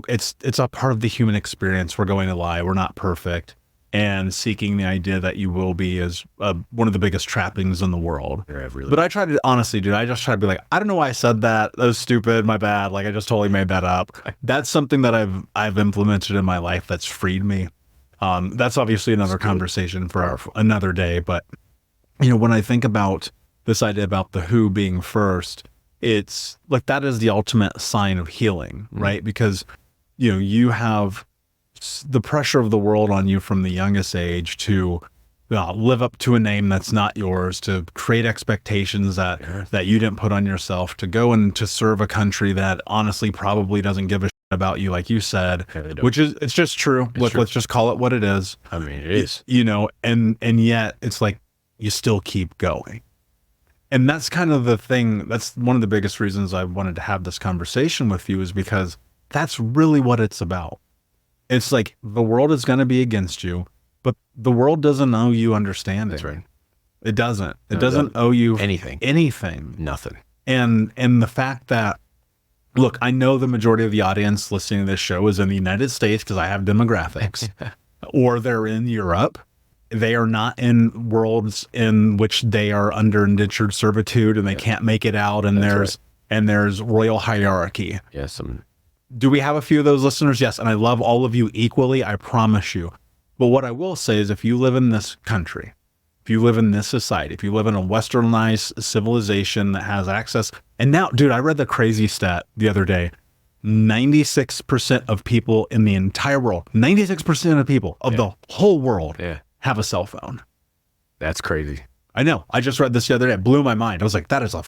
Speaker 1: it's a part of the human experience. We're going to lie. We're not perfect. And seeking the idea that you will be is one of the biggest trappings in the world.
Speaker 2: Yeah, really.
Speaker 1: But I try to, honestly, dude, I just try to be like, I don't know why I said that. That was stupid. My bad. Like, I just totally made that up. That's something that I've implemented in my life that's freed me. That's obviously another conversation for another day. But, when I think about this idea about the who being first, it's like that is the ultimate sign of healing, right? Because, you have the pressure of the world on you from the youngest age to live up to a name that's not yours, to create expectations that you didn't put on yourself, to go and to serve a country that honestly probably doesn't give a shit about you, like you said, which is, it's just true. Let's just call it what it is.
Speaker 2: I mean, it is.
Speaker 1: And yet it's like you still keep going. And that's kind of the thing. That's one of the biggest reasons I wanted to have this conversation with you, is because that's really what it's about. It's like the world is going to be against you, but the world doesn't owe you understanding.
Speaker 2: That's right.
Speaker 1: It doesn't. It doesn't owe you
Speaker 2: anything.
Speaker 1: Nothing. And the fact that, look, I know the majority of the audience listening to this show is in the United States because I have demographics, or they're in Europe. They are not in worlds in which they are under indentured servitude and they can't make it out. And there's royal hierarchy.
Speaker 2: Yes.
Speaker 1: Do we have a few of those listeners? Yes. And I love all of you equally. I promise you. But what I will say is, if you live in this country, if you live in this society, if you live in a westernized civilization that has access, and now, dude, I read the crazy stat the other day. 96% of people in the entire world, 96% of people of the whole world have a cell phone.
Speaker 2: That's crazy.
Speaker 1: I know. I just read this the other day. It blew my mind. I was like, that is a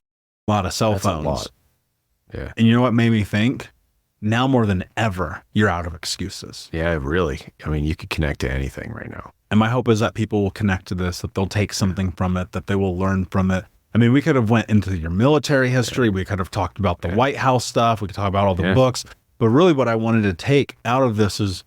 Speaker 1: lot of cell phones. A lot.
Speaker 2: Yeah.
Speaker 1: And you know what made me think? Now more than ever, you're out of excuses.
Speaker 2: Yeah, really. I mean, you could connect to anything right now.
Speaker 1: And my hope is that people will connect to this, that they'll take something from it, that they will learn from it. I mean, we could have went into your military history. We could have talked about the White House stuff. We could talk about all the books. But really what I wanted to take out of this is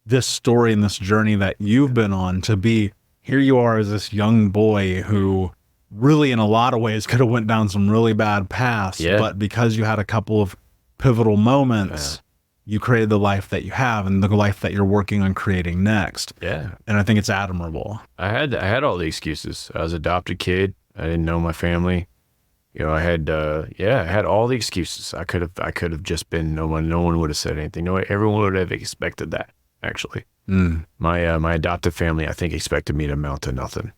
Speaker 1: this story and this journey that you've been on, to be, here you are as this young boy who really in a lot of ways could have went down some really bad paths. But because you had a couple of pivotal moments, you created the life that you have and the life that you're working on creating next.
Speaker 2: Yeah.
Speaker 1: And I think it's admirable.
Speaker 2: I had all the excuses. I was an adopted kid. I didn't know my family. I had all the excuses. I could have just been no one would have said anything. No, everyone would have expected that, actually. My adoptive family, I think, expected me to amount to nothing.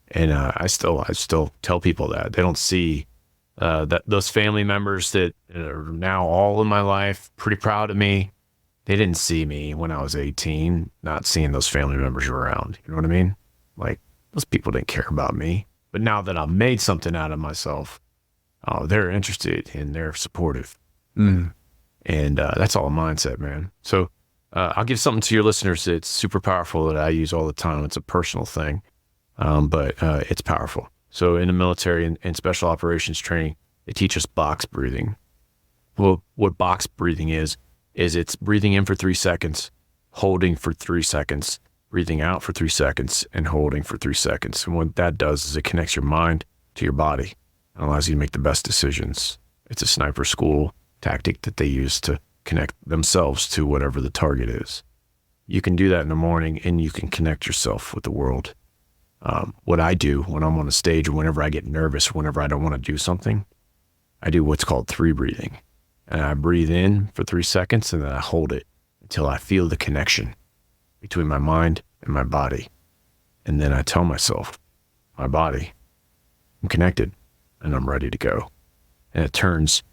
Speaker 2: And I still tell people that. They don't see that those family members that are now all in my life, pretty proud of me. They didn't see me when I was 18, not seeing those family members around. You know what I mean? Like, those people didn't care about me. But now that I've made something out of myself, they're interested and they're supportive. And that's all a mindset, man. So I'll give something to your listeners that's super powerful that I use all the time. It's a personal thing, but it's powerful. So in the military and special operations training, they teach us box breathing. Well, what box breathing is it's breathing in for 3 seconds, holding for 3 seconds, breathing out for 3 seconds, and holding for 3 seconds. And what that does is it connects your mind to your body and allows you to make the best decisions. It's a sniper school tactic that they use to connect themselves to whatever the target is. You can do that in the morning and you can connect yourself with the world. What I do when I'm on a stage or whenever I get nervous, whenever I don't want to do something, I do what's called 3 breathing. And I breathe in for 3 seconds and then I hold it until I feel the connection between my mind and my body. And then I tell myself, my body, I'm connected and I'm ready to go. And it turns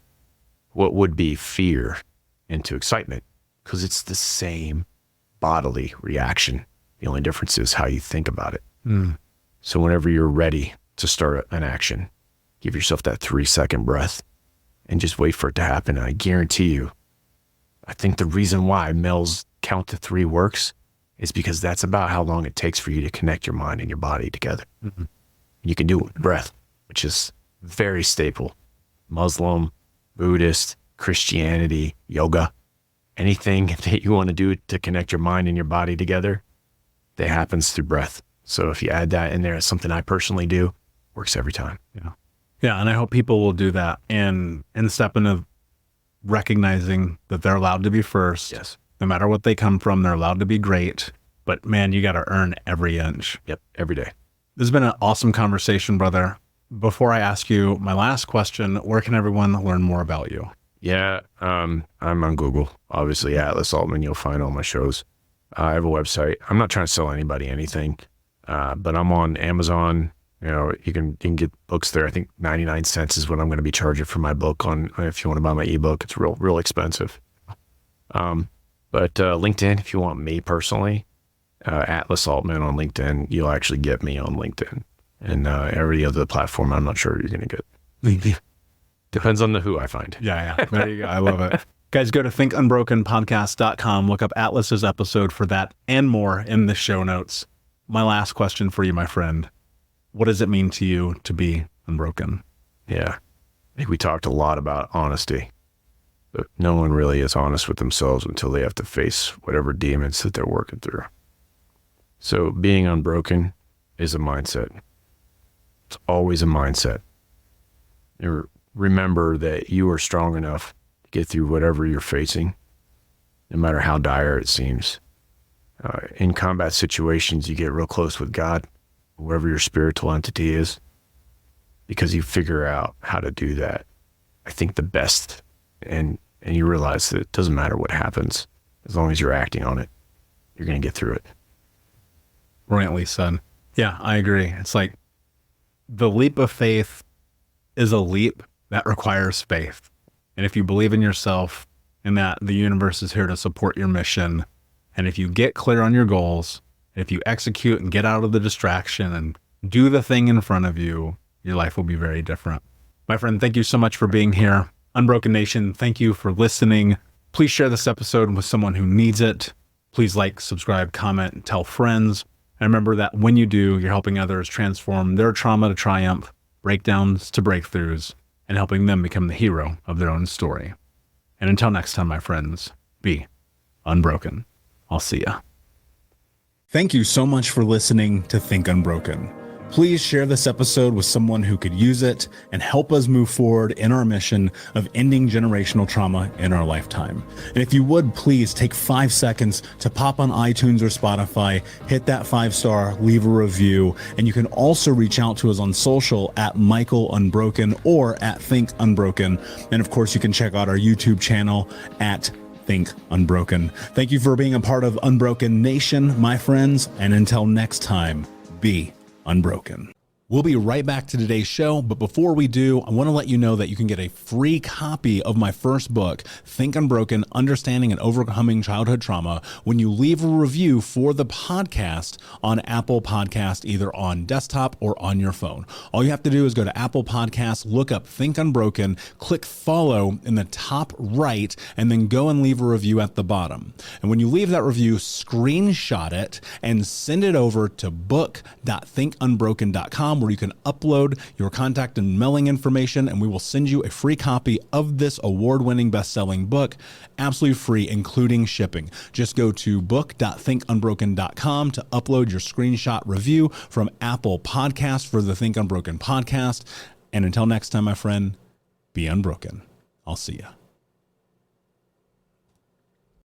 Speaker 2: what would be fear into excitement because it's the same bodily reaction. The only difference is how you think about it. So whenever you're ready to start an action, give yourself that 3-second breath and just wait for it to happen. And I guarantee you, I think the reason why Mel's count to 3 works is because that's about how long it takes for you to connect your mind and your body together. You can do it with breath, which is very staple. Muslim, Buddhist, Christianity, yoga, anything that you want to do to connect your mind and your body together, that happens through breath. So if you add that in there, it's something I personally do, works every time.
Speaker 1: Yeah. And I hope people will do that and step into recognizing that they're allowed to be first.
Speaker 2: Yes.
Speaker 1: No matter what they come from, they're allowed to be great. But man, you got to earn every inch.
Speaker 2: Yep. Every day.
Speaker 1: This has been an awesome conversation, brother. Before I ask you my last question, where can everyone learn more about you?
Speaker 2: Yeah. I'm on Google, obviously, Atlas Aultman. You'll find all my shows. I have a website. I'm not trying to sell anybody anything, but I'm on Amazon. You know, you can get books there. I think 99 cents is what I'm going to be charging for my book if you want to buy my ebook. It's real expensive. But LinkedIn, if you want me personally, Atlas Aultman on LinkedIn, you'll actually get me on LinkedIn. And every other platform, I'm not sure you're going to get. Depends on who I find.
Speaker 1: Yeah. There you go. I love it. Guys, go to thinkunbrokenpodcast.com. Look up Atlas's episode for that and more in the show notes. My last question for you, my friend. What does it mean to you to be unbroken?
Speaker 2: Yeah. I think we talked a lot about honesty, but no one really is honest with themselves until they have to face whatever demons that they're working through. So being unbroken is a mindset. It's always a mindset. Remember that you are strong enough to get through whatever you're facing, no matter how dire it seems. In combat situations, you get real close with God, whoever your spiritual entity is, because you figure out how to do that, I think, the best. And you realize that it doesn't matter what happens, as long as you're acting on it, you're going to get through it.
Speaker 1: Brilliantly said. Yeah, I agree. It's like the leap of faith is a leap that requires faith. And if you believe in yourself and that the universe is here to support your mission, and if you get clear on your goals, if you execute and get out of the distraction and do the thing in front of you, your life will be very different. My friend, thank you so much for being here. Unbroken Nation, thank you for listening. Please share this episode with someone who needs it. Please like, subscribe, comment, and tell friends. And remember that when you do, you're helping others transform their trauma to triumph, breakdowns to breakthroughs, and helping them become the hero of their own story. And until next time, my friends, be unbroken. I'll see ya. Thank you so much for listening to Think Unbroken. Please share this episode with someone who could use it and help us move forward in our mission of ending generational trauma in our lifetime. And if you would, please take 5 seconds to pop on iTunes or Spotify, hit that 5-star, leave a review, and you can also reach out to us on social at Michael Unbroken or at Think Unbroken. And of course, you can check out our YouTube channel at Think Unbroken. Thank you for being a part of Unbroken Nation, my friends, and until next time, be unbroken. We'll be right back to today's show, but before we do, I want to let you know that you can get a free copy of my first book, Think Unbroken: Understanding and Overcoming Childhood Trauma, when you leave a review for the podcast on Apple Podcast, either on desktop or on your phone. All you have to do is go to Apple Podcasts, look up Think Unbroken, click follow in the top right, and then go and leave a review at the bottom. And when you leave that review, screenshot it and send it over to book.thinkunbroken.com, where you can upload your contact and mailing information, and we will send you a free copy of this award-winning best-selling book, absolutely free, including shipping. Just go to book.thinkunbroken.com to upload your screenshot review from Apple Podcasts for the Think Unbroken podcast. And until next time, my friend, be unbroken. I'll see ya.